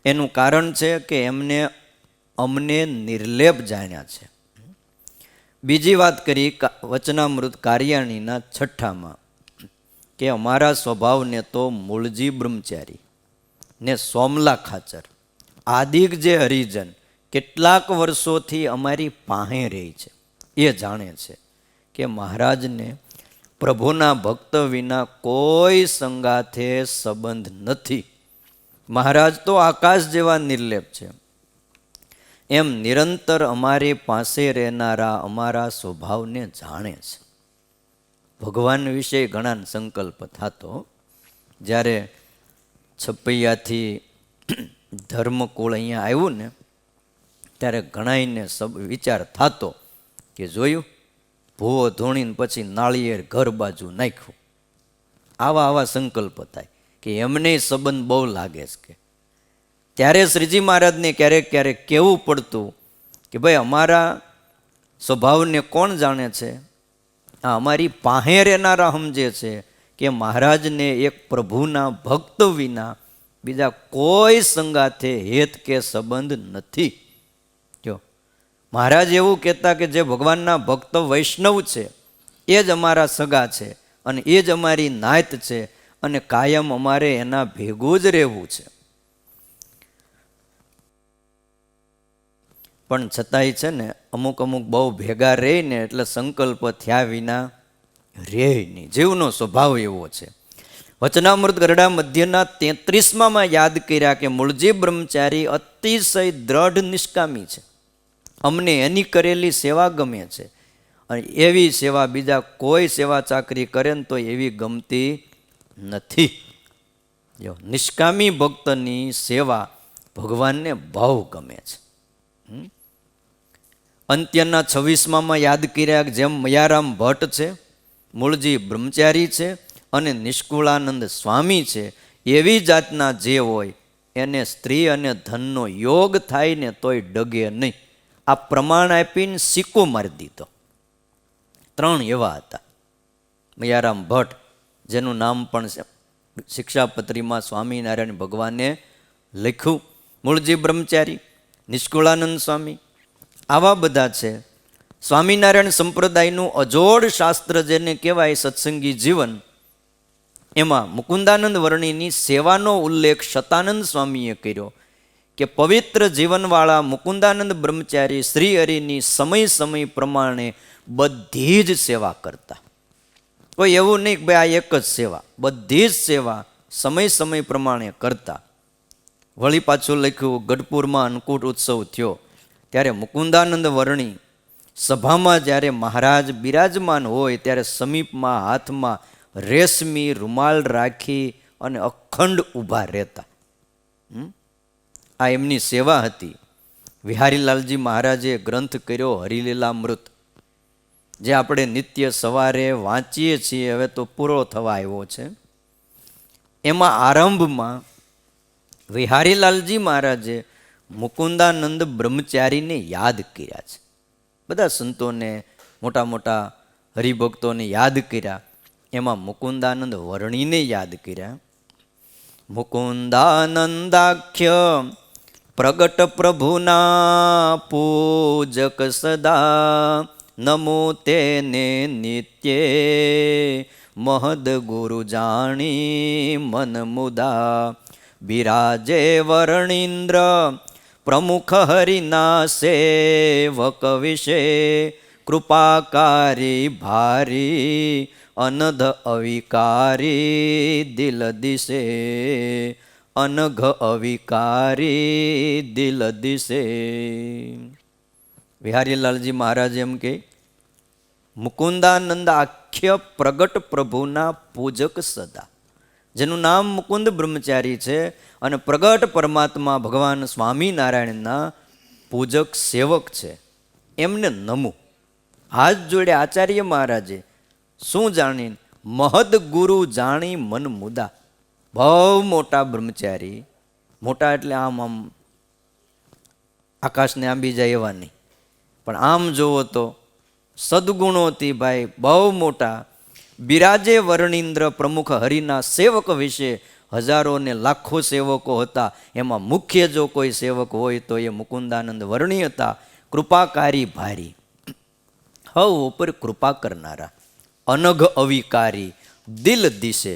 એનું કારણ છે કે અમને નિર્લેપ જાણ્યા છે. બીજી વાત કરી વચનામૃત કાર્યાણીના 6માં કે અમારા સ્વભાવને તો મૂળજી બ્રહ્મચારી ને સોમલા ખાચર આદિક જે હરિજન કેટલાક વર્ષોથી અમારી પાસે રહે છે એ જાણે છે કે મહારાજને પ્રભુના ભક્ત વિના કોઈ સંગાથે સંબંધ નથી. મહારાજ તો આકાશ જેવા નિર્લેપ છે. એમ નિરંતર અમારી પાસે રહેનારા અમારા સ્વભાવને જાણે છે. ભગવાન વિશે ઘણા સંકલ્પ થતો. જ્યારે છપૈયાથી ધર્મકુળ અહીંયા આવ્યું ને ત્યારે ઘણાઈને વિચાર થતો કે જોયું ભૂવો ધોણીને પછી નાળિયેર ઘર બાજુ નાખ્યું. આવા સંકલ્પ થાય કે એમને સંબંધ બહુ લાગે છે. કે ત્યારે શ્રીજી મહારાજને ક્યારેક ક્યારેક કહેવું પડતું કે ભાઈ અમારા સ્વભાવને કોણ જાણે છે? આ અમારી પાસે રહેનારા સમજે છે કે મહારાજને એક પ્રભુના ભક્ત વિના બીજા કોઈ સંગાથે હેત કે સંબંધ નથી. જો મહારાજ એવું કહેતા કે જે ભગવાનના ભક્ત વૈષ્ણવ છે એ જ અમારા સગા છે અને એ જ અમારી નાત છે અને કાયમ અમારે એના ભેગું જ રહેવું છે. પણ છતાંય છે ને અમુક બહુ ભેગા રહે ને એટલે સંકલ્પ થયા વિના રહે નહીં. જીવનો સ્વભાવ એવો છે. વચનામૃત ગરડા મધ્યના 33માં યાદ કર્યા કે મૂળજી બ્રહ્મચારી અતિશય દ્રઢ નિષ્કામી છે. અમને એની કરેલી સેવા ગમે છે અને એવી સેવા બીજા કોઈ સેવા ચાકરી કરે ને તો એવી ગમતી નથી. જો નિષ્કામી ભક્તની સેવા ભગવાનને બહુ ગમે છે. અંત્યના 26માં યાદ કર્યા જેમ મયારામ ભટ્ટ છે, મૂળજી બ્રહ્મચારી છે અને નિષ્કુળાનંદ સ્વામી છે, એવી જાતના જે હોય એને સ્ત્રી અને ધનનો યોગ થાય ને તોય ડગે નહીં. આ પ્રમાણ આપીને સિક્કો મારી દીધો. 3 એવા હતા. મયારામ ભટ્ટ જેનું નામ પણ શિક્ષાપત્રીમાં સ્વામિનારાયણ ભગવાને લખ્યું, મૂળજી બ્રહ્મચારી, નિષ્કુળાનંદ સ્વામી, આવા બધા છે. સ્વામિનારાયણ સંપ્રદાયનું અજોડ શાસ્ત્ર જેને કહેવાય સત્સંગી જીવન, એમાં મુકુંદાનંદ વર્ણીની સેવાનો ઉલ્લેખ શતાનંદ સ્વામીએ કર્યો કે પવિત્ર જીવનવાળા મુકુંદાનંદ બ્રહ્મચારી શ્રી હરિની સમય સમય પ્રમાણે બધી જ સેવા કરતા. કોઈ એવું નહીં કે ભાઈ આ એક જ સેવા, બધી જ સેવા સમય સમય પ્રમાણે કરતા. વળી પાછું લખ્યું, ગઢપુરમાં અન્નકૂટ ઉત્સવ થયો ત્યારે મુકુંદાનંદ વર્ણી સભામાં જ્યારે મહારાજ બિરાજમાન હોય ત્યારે સમીપમાં હાથમાં રેશમી રૂમાલ રાખી અને અખંડ ઊભા રહેતા. આ એમની સેવા હતી. વિહારીલાલજી મહારાજે ગ્રંથ કર્યો હરિલીલામૃત, જે આપણે નિત્ય સવારે વાંચીએ છીએ, હવે તો પૂરો થવા આવ્યો છે. એમાં આરંભમાં વિહારીલાલજી મહારાજે મુકુંદાનંદ બ્રહ્મચારીને યાદ કર્યા છે. બધા સંતોને, મોટા મોટા હરિભક્તોને યાદ કર્યા. એમાં મુકુંદાનંદ વર્ણીને યાદ કર્યા. મુકુંદાનંદાખ્ય પ્રગટ પ્રભુના પૂજક સદા, નમો તેને નિત્યે મહદ ગુરુ જાણી મન મુદા. બિરાજે વર્ણિન્દ્ર પ્રમુખ હરિના સેવક વિશે, કૃપાકારી ભારી અનધ અવિકારી દિલ દિશે, અનઘ અવિકારી દિલ દિશે. વિહારીલાલજી મહારાજ એમ કે મુકુંદાનંદ આખ્ય પ્રગટ પ્રભુના પૂજક સદા, જેનું નામ મુકુંદ બ્રહ્મચારી છે અને પ્રગટ પરમાત્મા ભગવાન સ્વામિનારાયણના પૂજક સેવક છે, એમને નમું. હાથ જોડે આચાર્ય મહારાજે શું જાણી? મહદ ગુરુ જાણી મન મુદા. બહુ મોટા બ્રહ્મચારી, મોટા એટલે આમ આમ આકાશને આંબી જાય એવા નહીં, પણ આમ જોવો તો સદગુણોથી ભાઈ બહુ મોટા. બિરાજે વર્ણિન્દ્ર પ્રમુખ હરિના સેવક વિશે હજારો ને લાખો સેવકો હતા. એમાં મુખ્ય જો કોઈ સેવક હોય તો એ મુકુંદાનંદ વર્ણી હતા. કૃપાકારી ભારી, હવ ઉપર કૃપા કરનારા, અનઘ અવિકારી દિલ દિશે,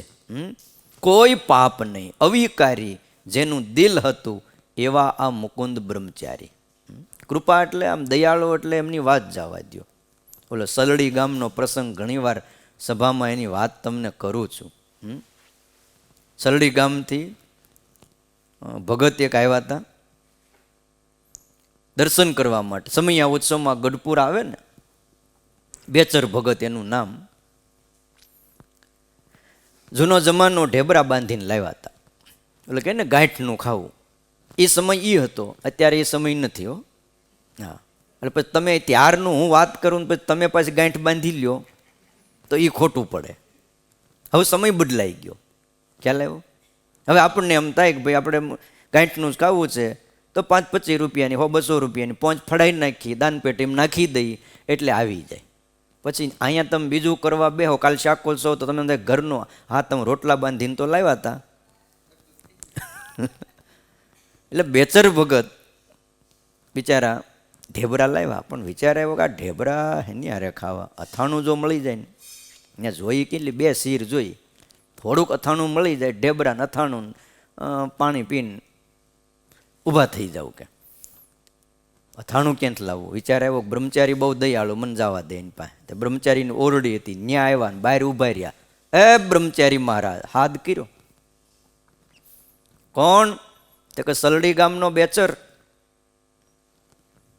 કોઈ પાપ નહીં, અવિકારી જેનું દિલ હતું એવા આ મુકુંદ બ્રહ્મચારી. કૃપા એટલે આમ દયાળુ એટલે એમની વાત જવા દો. ઓલો સલડી ગામનો પ્રસંગ ઘણીવાર સભામાં એની વાત તમને કરું છું. સલડી ગામથી ભગત એક આવ્યા હતા દર્શન કરવા માટે. સમૈયા ઉત્સવમાં ગઢપુર આવે ને, બેચર ભગત એનું નામ. જૂનો જમાનો ઢેબરા બાંધીને લાવ્યા હતા, એટલે કે ને ગાંઠનું ખાવું. એ સમય એ હતો, અત્યારે એ સમય નથી હો. હા, એટલે પછી તમે ત્યારનું હું વાત કરું ને પછી તમે પાછી ગાંઠ બાંધી લ્યો તો એ ખોટું પડે. હવે સમય બદલાઈ ગયો, ખ્યાલ આવ્યો? હવે આપણને એમ થાય કે ભાઈ આપણે ગાંઠનું જ ખાવું છે તો 5-25 રૂપિયાની, 200 રૂપિયાની પોંચ ફડાઈ નાખી, દાનપેટીમાં નાખી દઈ એટલે આવી જાય. પછી અહીંયા તમે બીજું કરવા બેહો, કાલ શાકોત્સવ તો તમે ઘરનો, હા તમે રોટલા બાંધીને તો લાવ્યા હતા. એટલે બેચર ભગત બિચારા ઢેબરા લાવ્યા, પણ વિચાર આવ્યો કે આ ઢેબરા એની હારે ખાવા, અથાણું જો મળી જાય ને, ત્યાં જોઈ કેટલી 2 શીર જોઈ, થોડુંક અથાણું મળી જાય, ઢેબરા ને અથાણું પાણી પીને ઊભા થઈ જાવ. કે અથાણું ક્યાંથી લાવવું? વિચાર આવ્યો. બ્રહ્મચારી બહુ દયાળુ, મન જવા દે એની પાસે. તે બ્રહ્મચારીની ઓરડી હતી, ન્યા આવ્યા ને બહાર ઊભા રહ્યા. એ બ્રહ્મચારી મહારાજ હાથ કર્યો. કોણ? તે કે સલડી ગામનો બેચર.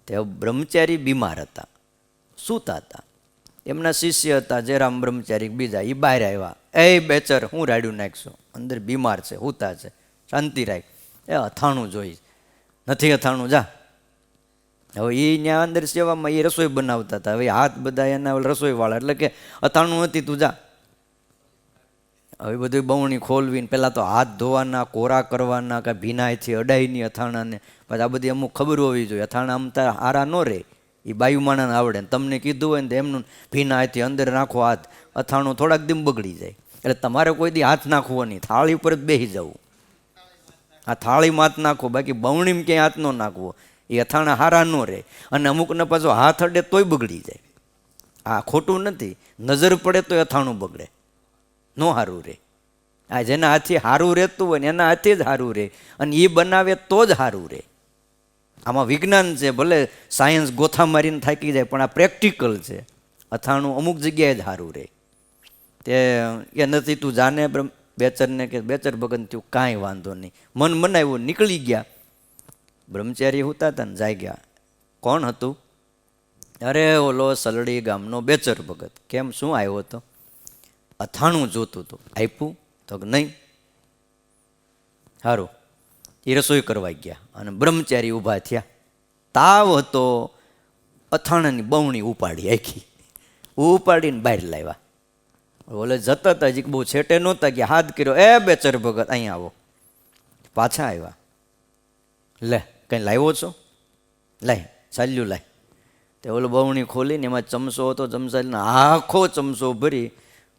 તે બ્રહ્મચારી બીમાર હતા, સૂતા હતા. એમના શિષ્ય હતા જયરામ બ્રહ્મચારી બીજા, એ બહાર આવ્યા. એ બેચર હું રાડ્યું નાખશો, અંદર બીમાર છે, સૂતા છે, શાંતિ રાખ. એ અથાણું જોઈ. નથી અથાણું, જા. હવે એ ત્યાં અંદર સેવામાં એ રસોઈ બનાવતા હતા. હવે હાથ બધા એના રસોઈવાળા, એટલે કે અથાણું નથી, તું જા. હવે બધું બવણી ખોલવીને પહેલાં તો હાથ ધોવાના, કોરા કરવાના, કાંઈ ભીનાયથી અડાઈની અથાણાને. પછી આ બધી અમુક ખબર હોવી જોઈએ. અથાણા આમતા હારા ન રહે, એ બાયુ માણાને આવડે. તમને કીધું હોય ને તો એમનું ભીનાયથી અંદર નાખો હાથ, અથાણું થોડાક દિન બગડી જાય. એટલે તમારે કોઈ દી હાથ નાખવો નહીં, થાળી ઉપર જ બેસી જવું. આ થાળીમાં હાથ નાખો, બાકી બવણીમાં ક્યાંય હાથ ન નાખવો. એ અથાણા હારા ન રહે. અને અમુકને પાછો હાથ અડે તોય બગડી જાય. આ ખોટું નથી, નજર પડે તોય અથાણું બગડે, ન સારું રહે. આ જેના હાથે સારું રહેતું હોય ને એના હાથે જ સારું રહે, અને એ બનાવે તો જ સારું રહે. આમાં વિજ્ઞાન છે, ભલે સાયન્સ ગોથા મારીને થાકી જાય, પણ આ પ્રેક્ટિકલ છે. અથાણું અમુક જગ્યાએ જ સારું રહે. તે એ નથી તું જાને બેચરને કે બેચર ભગત થયું કાંઈ વાંધો નહીં, મન મનાવ્યું, નીકળી ગયા. બ્રહ્મચારી હોતા હતા ને જાગ્યા. કોણ હતું? અરે ઓલો સલડી ગામનો બેચર ભગત. કેમ, શું આવ્યો હતો? અથાણું જોતું હતું. આપ્યું તો નહીં. સારું, એ રસોઈ કરવા ગયા અને બ્રહ્મચારી ઊભા થયા. તાવ હતો, અથાણાની બવણી ઉપાડી, આખી ઉપાડીને બહાર લાવ્યા. ઓલે જતા હતા, હજી બહુ છેટે નહોતા ગયા, હાથ કર્યો, એ બેચર ભગત અહીંયા આવો. પાછા આવ્યા. લે કંઈ લાવ્યો છો? લાય, ચાલ્યું લાય. તે ઓલો બવણી ખોલીને એમાં ચમચો હતો, ચમચાને આખો ચમચો ભરી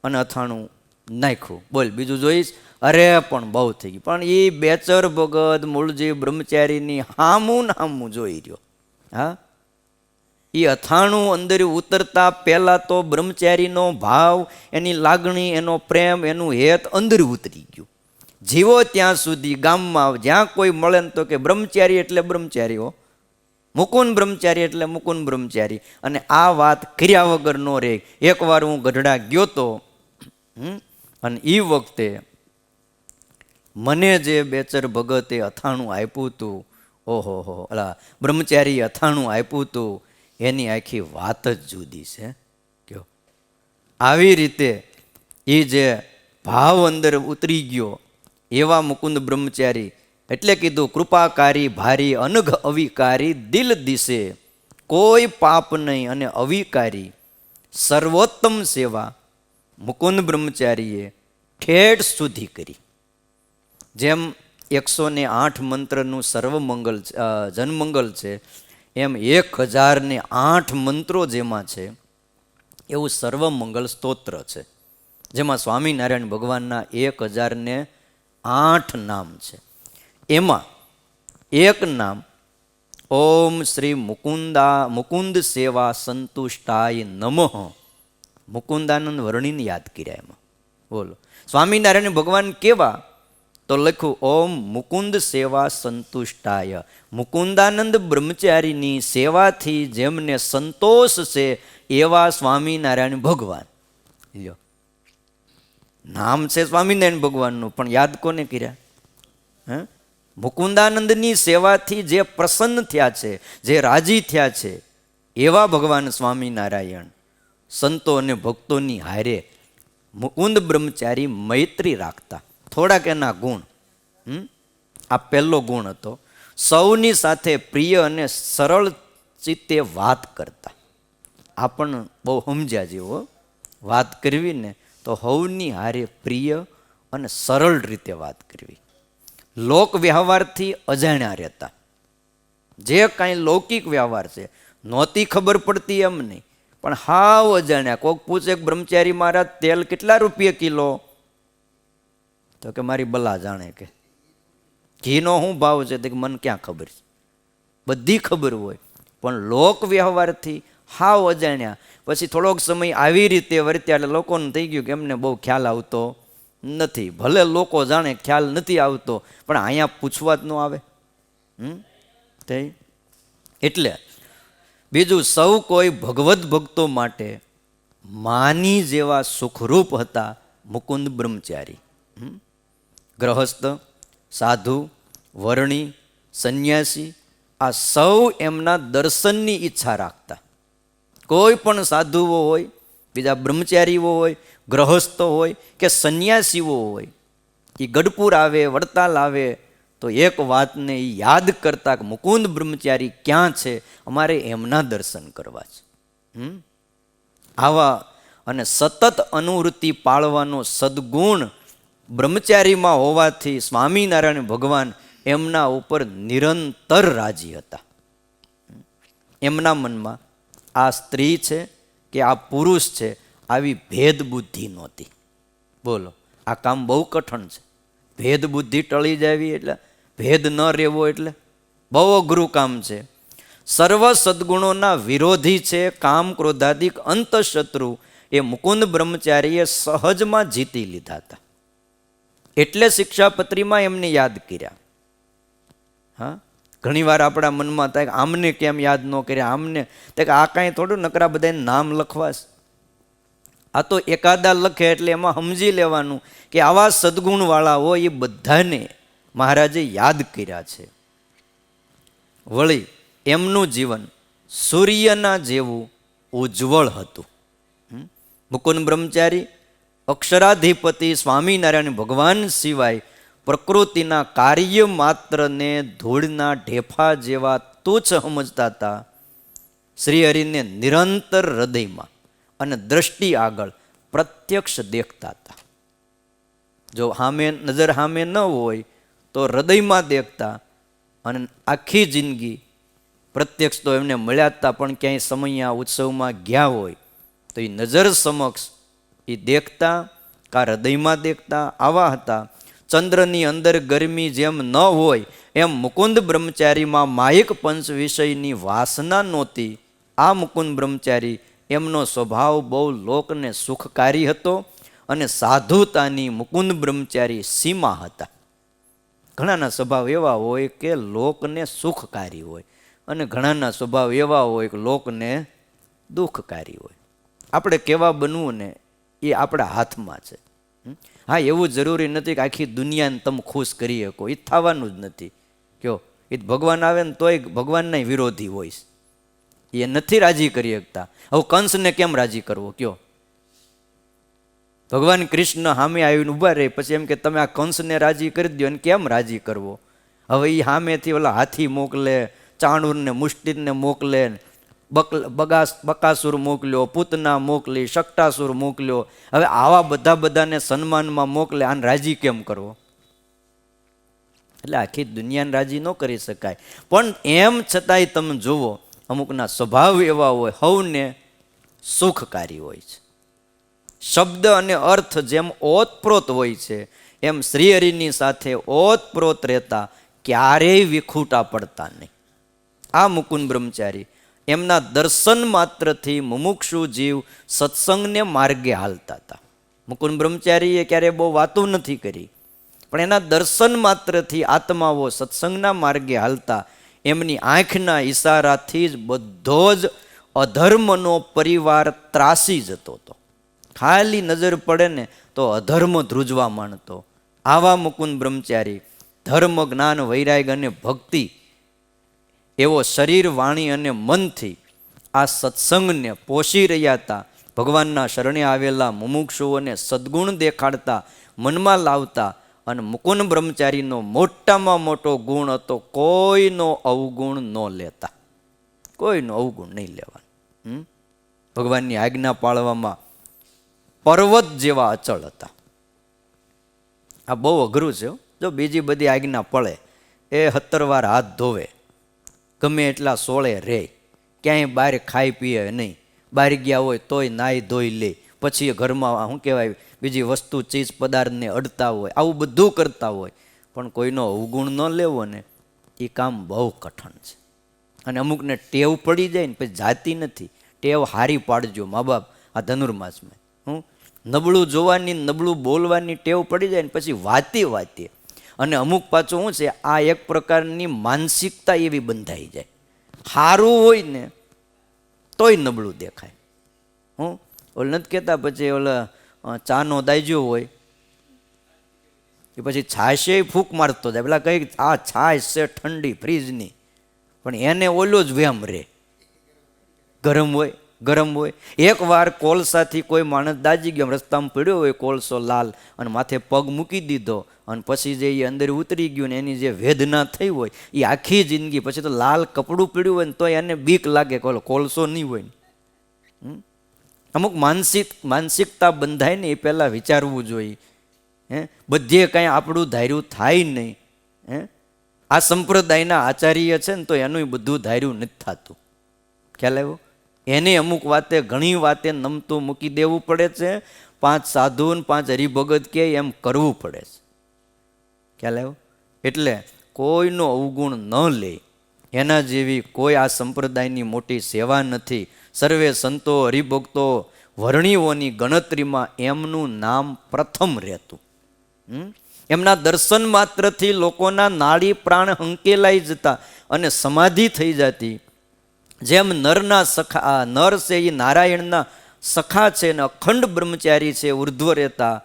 અને અથાણું નાખ્યું. બોલ બીજું જોઈશ? અરે પણ બહુ થઈ ગયું. પણ એ બેચર ભગત મૂળજી બ્રહ્મચારીની હામું ને હામું જોઈ રહ્યો. હા, એ અથાણું અંદર ઉતરતા પહેલાં તો બ્રહ્મચારીનો ભાવ, એની લાગણી, એનો પ્રેમ, એનું હેત અંદર ઉતરી ગયું. જીવો ત્યાં સુધી ગામમાં જ્યાં કોઈ મળે ને તો કે બ્રહ્મચારી એટલે બ્રહ્મચારી હો, મુકુંદ બ્રહ્મચારી એટલે મુકુંદ બ્રહ્મચારી. અને આ વાત કર્યા વગર નો રહે. એકવાર હું ગઢડા ગયો તો, અને એ વખતે મને જે બેચર ભગતે અથાણું આપ્યું હતું, ઓહો હો, અલા બ્રહ્મચારી અથાણું આપ્યું હતું, એની આખી વાત જ જુદી છે. કયો આવી રીતે એ જે ભાવ અંદર ઉતરી ગયો એવા મુકુંદ બ્રહ્મચારી. એટલે કીધું કૃપાકારી ભારી અનઘ અવિકારી દિલ દિશે, કોઈ પાપ નહીં અને અવિકારી સર્વોત્તમ સેવા મુકુંદ બ્રહ્મચારીએ ઠેઠ સુધી કરી. જેમ 108 મંત્રનું સર્વમંગલ જનમંગલ છે, એમ 1008 મંત્રો જેમાં છે એવું સર્વમંગલ સ્તોત્ર છે, જેમાં સ્વામિનારાયણ ભગવાનના 1008 નામ છે. એમાં એક નામ ઓમ શ્રી મુકુંદ સેવા સંતુષ્ટાય નમઃ, મુકુંદાનંદ વર્ણીને યાદ કર્યા. એમાં બોલો સ્વામિનારાયણ ભગવાન કેવા? તો લખ્યું ઓમ મુકુંદ સેવા સંતુષ્ટાય, મુકુંદાનંદ બ્રહ્મચારીની સેવાથી જેમને સંતોષ છે એવા સ્વામિનારાયણ ભગવાન. લ્યો, નામ છે સ્વામિનારાયણ ભગવાનનું, પણ યાદ કોને કર્યા? હે, મુકુંદાનંદની સેવાથી જે પ્રસન્ન થયા છે, જે રાજી થયા છે એવા ભગવાન સ્વામિનારાયણ સંતો અને ભક્તોની હારે મુકુંદ બ્રહ્મચારી મૈત્રી રાખતા. થોડાક એના ગુણ, આ પહેલો ગુણ હતો, સૌની સાથે પ્રિય અને સરળ ચિત્તે વાત કરતા. આ પણ બહુ સમજ્યા જેવો, વાત કરવી ને તો હવની હારે પ્રિય અને સરળ રીતે વાત કરવી. લોક વ્યવહારથી અજાણ્યા રહેતા. જે કાંઈ લૌકિક વ્યવહાર છે નહોતી ખબર પડતી એમ નહીં, પણ હાવ અજાણ્યા. કોઈક પૂછે કે બ્રહ્મચારી મહારાજ તેલ કેટલા રૂપિયા કિલો? તો કે મારી બલા જાણે. કે ઘીનો શું ભાવ છે? તો કે મને ક્યાં ખબર છે? બધી ખબર હોય, પણ લોક વ્યવહારથી હાવ અજાણ્યા. પછી થોડોક સમય આવી રીતે વર્ત્યા એટલે લોકોને થઈ ગયું કે એમને બહુ ખ્યાલ આવતો નથી. ભલે લોકો જાણે ખ્યાલ નથી આવતો, પણ અહીંયા પૂછવા જ ન આવે. એટલે બીજું, સૌ કોઈ ભગવત ભક્તો માટે માની જેવા સુખરૂપ હતા મુકુંદ બ્રહ્મચારી. ગ્રહસ્થ, સાધુ, વર્ણી, સંન્યાસી આ સૌ એમના દર્શનની ઈચ્છા રાખતા. કોઈ પણ સાધુઓ હોય, બીજા બ્રહ્મચારીઓ હોય, ગ્રહસ્થો હોય કે સંન્યાસીઓ હોય, એ ગઢપુર આવે, વડતાલ આવે તો એક વાતને એ યાદ કરતા કે મુકુંદ બ્રહ્મચારી ક્યાં છે, અમારે એમના દર્શન કરવા છે. આવા અને સતત અનુવૃત્તિ પાળવાનો સદગુણ બ્રહ્મચારીમાં હોવાથી સ્વામિનારાયણ ભગવાન એમના ઉપર નિરંતર રાજી હતા. એમના મનમાં આ સ્ત્રી છે કે આ પુરુષ છે આવી ભેદ બુદ્ધિ નહોતી. બોલો, આ કામ બહુ કઠણ છે. ભેદ બુદ્ધિ ટળી જાવી એટલે, ભેદ ન રહેવો એટલે બહુ અઘરું કામ છે. સર્વ સદગુણોના વિરોધી છે કામ ક્રોધાદિક અંતઃશત્રુ એ મુકુંદ બ્રહ્મચારીએ સહજમાં જીતી લીધા હતા. એટલે શિક્ષાપત્રીમાં એમને યાદ કર્યા. હા, ઘણીવાર આપણા મનમાં થાય કે આમને કેમ યાદ ન કરે, આમને તે આ કાંઈ થોડું નકરા બધાને નામ લખવાશ. આ તો એકાદા લખે એટલે એમાં સમજી લેવાનું કે આવા સદગુણવાળા હોય એ બધાને મહારાજે યાદ કર્યા છે. વળી એમનું જીવન સૂર્યના જેવું ઉજ્જવળ હતું. મુકુંદ બ્રહ્મચારી અક્ષરાધિપતિ સ્વામિનારાયણ ભગવાન સિવાય પ્રકૃતિના કાર્ય માત્રને ધૂળના ઢેફા જેવા તુચ્છ સમજતા હતા. શ્રીહરિને નિરંતર હૃદયમાં અને દ્રષ્ટિ આગળ પ્રત્યક્ષ દેખતા હતા. જો સામે નજર સામે ન હોય તો હૃદયમાં દેખતા, અને આખી જિંદગી પ્રત્યક્ષ તો એમને મળ્યા હતા, પણ ક્યાંય સમયા ઉત્સવમાં ગયા હોય તો એ નજર સમક્ષ એ દેખતા કા હૃદયમાં દેખતા. આવા હતા. ચંદ્રની અંદર ગરમી જેમ ન હોય એમ મુકુંદ બ્રહ્મચારીમાં માયિક પંચ વિષયની વાસના નહોતી. આ મુકુંદ બ્રહ્મચારી એમનો સ્વભાવ બહુ લોકને સુખકારી હતો, અને સાધુતાની મુકુંદ બ્રહ્મચારી સીમા હતા. ઘણાના સ્વભાવ એવા હોય કે લોકને સુખકારી હોય, અને ઘણાના સ્વભાવ એવા હોય કે લોકને દુઃખકારી હોય. આપણે કેવા બનવું ને એ આપણા હાથમાં છે. હા, એવું જરૂરી નથી કે આખી દુનિયાને તમે ખુશ કરી શકો, એ થવાનું જ નથી. કયો એ ભગવાન આવે ને તોય ભગવાનના વિરોધી હોય, એ નથી રાજી કરી શકતા. હવે કંસને કેમ રાજી કરવો કયો? ભગવાન કૃષ્ણ સામે આવીને ઊભા રહે, પછી એમ કે તમે આ કંસને રાજી કરી દો, અને કેમ રાજી કરવો? હવે એ સામેથી ઓલા હાથી મોકલે, ચાણૂરને મુષ્ટિને મોકલે, બકાસુર મોકલ્યો, પૂતના મોકલી, શકટાસુર મોકલ્યો. હવે આવા બધાને સન્માનમાં મોકલે, આને રાજી કેમ કરવો? એટલે આખી દુનિયાને રાજી ન કરી શકાય. પણ એમ છતાંય તમે જુઓ, અમુકના સ્વભાવ એવા હોય, હવને સુખકારી હોય છે. શબ્દ અને અર્થ જેમ ઓતપ્રોત હોય છે, એમ શ્રીહરિની સાથે ઓતપ્રોત રહેતા, ક્યારેય વિખૂટા પડતા નહીં. આ મુકુંદ બ્રહ્મચારી એમના દર્શન માત્રથી મુમુક્ષુ જીવ સત્સંગને માર્ગે હાલતા હતા. મુકુંદ બ્રહ્મચારીએ ક્યારેય બહુ વાતો નથી કરી, પણ એના દર્શન માત્રથી આત્માઓ સત્સંગના માર્ગે હાલતા. એમની આંખના ઈશારાથી જ બધો જ અધર્મનો પરિવાર ત્રાસી જતો હતો. ખાલી નજર પડે ને તો અધર્મ ધ્રુજવા માંડતો. આવા મુકુંદ બ્રહ્મચારી ધર્મ, જ્ઞાન, વૈરાગ અને ભક્તિ એવો શરીર, વાણી અને મનથી આ સત્સંગને પોષી રહ્યા હતા. ભગવાનના શરણે આવેલા મુમુક્ષુઓને સદ્ગુણ દેખાડતા, મનમાં લાવતા. અને મુકુંદ બ્રહ્મચારીનો મોટામાં મોટો ગુણ હતો, કોઈનો અવગુણ ન લેતા. કોઈનો અવગુણ નહીં લેવાનું. ભગવાનની આજ્ઞા પાળવામાં પર્વત જેવા અચળ હતા. આ બહુ અઘરું છે. જો બીજી બધી આજ્ઞા પડે, એ 17 વાર હાથ ધોવે, ગમે એટલા સોળે રહે, ક્યાંય બહાર ખાઈ પીએ નહીં, બહાર ગયા હોય તોય નાહી ધોઈ લે, પછી ઘરમાં શું કહેવાય બીજી વસ્તુ ચીજ પદાર્થને અડતા હોય, આવું બધું કરતા હોય, પણ કોઈનો અવગુણ ન લેવો ને એ કામ બહુ કઠણ છે. અને અમુકને ટેવ પડી જાય ને પછી જાતી નથી. ટેવ હારી પાડજો મા બાપ આ ધનુર્માસમાં. નબળું જોવાની, નબળું બોલવાની ટેવ પડી જાય ને પછી વાતે. અને અમુક પાછું શું છે, આ એક પ્રકારની માનસિકતા એવી બંધાઈ જાય. સારું હોય ને તોય નબળું દેખાય. ઓલ નથી કહેતા, પછી ઓલા ચાનો દાજ્યો હોય એ પછી છાશે ફૂંક મારતો જાય. પેલા કઈ આ છાશ છે ઠંડી ફ્રીજની, પણ એને ઓલો જ વેમ રે, ગરમ હોય. એકવાર કોલસાથી કોઈ માણસ દાજી ગયો, રસ્તામાં પડ્યો હોય કોલસો લાલ, અને માથે પગ મૂકી દીધો, અને પછી જે એ અંદર ઉતરી ગયું ને એની જે વેદના થઈ હોય એ આખી જિંદગી, પછી તો લાલ કપડું પીડ્યું હોય ને તો એને બીક લાગે, કોલસો નહીં હોય ને. અમુક માનસિકતા બંધાય ને એ પહેલાં વિચારવું જોઈએ. બધે કાંઈ આપણું ધાર્યું થાય નહીં. આ સંપ્રદાયના આચાર્ય છે ને તો એનું બધું ધાર્યું નથી થતું. ખ્યાલ આવ્યો? એને અમુક વાતે, ઘણી વાતે નમતું મૂકી દેવું પડે છે. 5 સાધુ ને 5 હરિભગત કે એમ કરવું પડે છે. ખ્યાલ આવ્યો? એટલે કોઈનો અવગુણ ન લે, એના જેવી કોઈ આ સંપ્રદાયની મોટી સેવા નથી. સર્વે સંતો, હરિભક્તો, વર્ણીઓની ગણતરીમાં એમનું નામ પ્રથમ રહેતું. એમના દર્શન માત્રથી લોકોના નાડી પ્રાણ હંકેલાઈ જતા અને સમાધિ થઈ જતી. જેમ નરના સખા, નર છે એ નારાયણના સખા છે ને અખંડ બ્રહ્મચારી છે, ઉર્ધ્વ રહેતા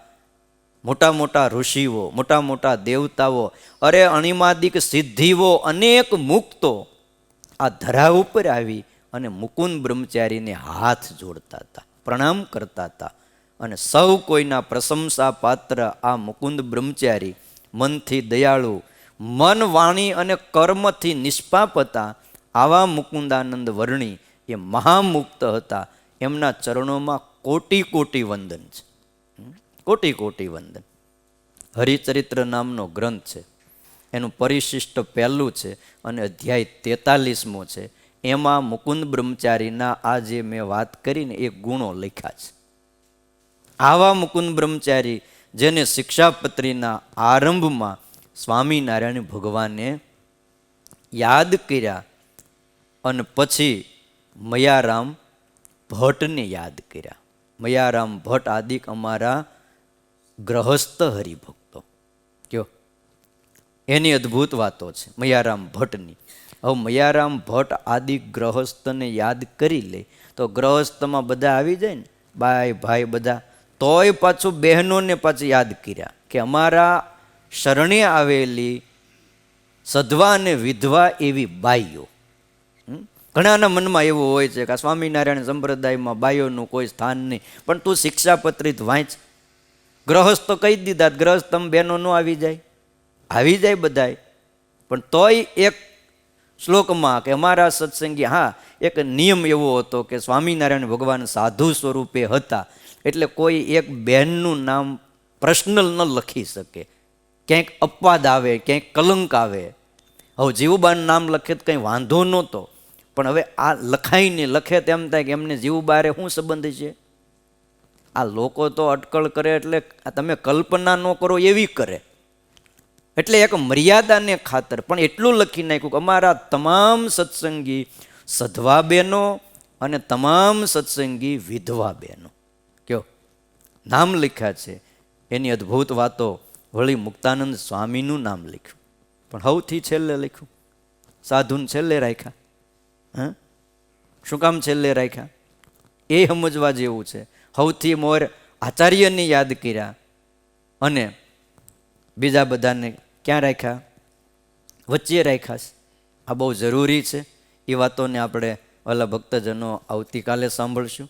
મોટા મોટા ઋષિઓ, મોટા મોટા દેવતાઓ, અરે અણિમાદિક સિદ્ધિઓ, અનેક મુક્તો આ ધરા ઉપર આવી અને મુકુંદ બ્રહ્મચારીને હાથ જોડતા હતા, પ્રણામ કરતા હતા. અને સૌ કોઈના પ્રશંસા પાત્ર આ મુકુંદ બ્રહ્મચારી, મનથી દયાળુ, મન વાણી અને કર્મથી નિષ્પાપ હતા. આવા મુકુંદાનંદ વર્ણી એ મહામુક્ત હતા. એમના ચરણોમાં કોટી કોટી વંદન છે, કોટી કોટી વંદન. હરિચરિત્ર નામનો ગ્રંથ છે, એનું પરિશિષ્ટ પહેલું છે અને અધ્યાય 43મો છે. એમાં મુકુંદ બ્રહ્મચારીના આ જે મેં વાત કરીને એ ગુણો લખ્યા છે. આવા મુકુંદ બ્રહ્મચારી જેને શિક્ષાપત્રીના આરંભમાં સ્વામિનારાયણ ભગવાને યાદ કર્યા અને પછી મયારામ ભટ્ટને યાદ કર્યા. મયારામ ભટ્ટ આદિક અમારા ગ્રહસ્થ હરિભક્તો, કયો એની અદ્ભુત વાતો છે મયારામ ભટ્ટની. હવે મયારામ ભટ્ટ આદિ ગ્રહસ્થને યાદ કરી લે તો ગ્રહસ્થમાં બધા આવી જાય ને, બાય ભાઈ બધા. તોય પાછું બહેનોને પાછું યાદ કર્યા કે અમારા શરણે આવેલી સધવા અને વિધવા એવી બાઈઓ. ઘણાના મનમાં એવું હોય છે કે આ સ્વામિનારાયણ સંપ્રદાયમાં બાઈઓનું કોઈ સ્થાન નહીં, પણ તું શિક્ષાપત્રિત વાંચ. ગ્રહસ્થ કહી દીધા, ગ્રહસ્થ તમે બહેનો ન આવી જાય, આવી જાય બધાય. પણ તોય એક શ્લોકમાં કે અમારા સત્સંગી, હા એક નિયમ એવો હતો કે સ્વામિનારાયણ ભગવાન સાધુ સ્વરૂપે હતા, એટલે કોઈ એક બહેનનું નામ પર્સનલ ન લખી શકે, ક્યાંક અપવાદ આવે, ક્યાંક કલંક આવે. હવે જીવુબાનું નામ લખે તો કંઈ વાંધો નહોતો, પણ હવે આ લખાઈને લખે તેમ થાય કે એમને જીવુબારે શું સંબંધ છે. આ લોકો તો અટકળ કરે એટલે તમે કલ્પના ન કરો એવી કરે. એટલે એક મર્યાદાને ખાતર પણ એટલું લખી નાખ્યું કે અમારા તમામ સત્સંગી સધવા બહેનો અને તમામ સત્સંગી વિધવા બહેનો, કયો નામ લખ્યા છે. એની અદ્ભુત વાતો. વળી મુક્તાનંદ સ્વામીનું નામ લખ્યું, પણ સૌથી છેલ્લે લખ્યું. સાધુને છેલ્લે રાખ્યા. હા, શું કામ છેલ્લે રાખ્યા એ સમજવા જેવું છે. સૌથી મોર આચાર્યને યાદ કર્યા અને બીજા બધાને ક્યાં રાખ્યા? વચ્ચે રાખ્યા છે. આ બહુ જરૂરી છે. એ વાતોને આપણે ઓલા ભક્તજનો આવતીકાલે સાંભળશું.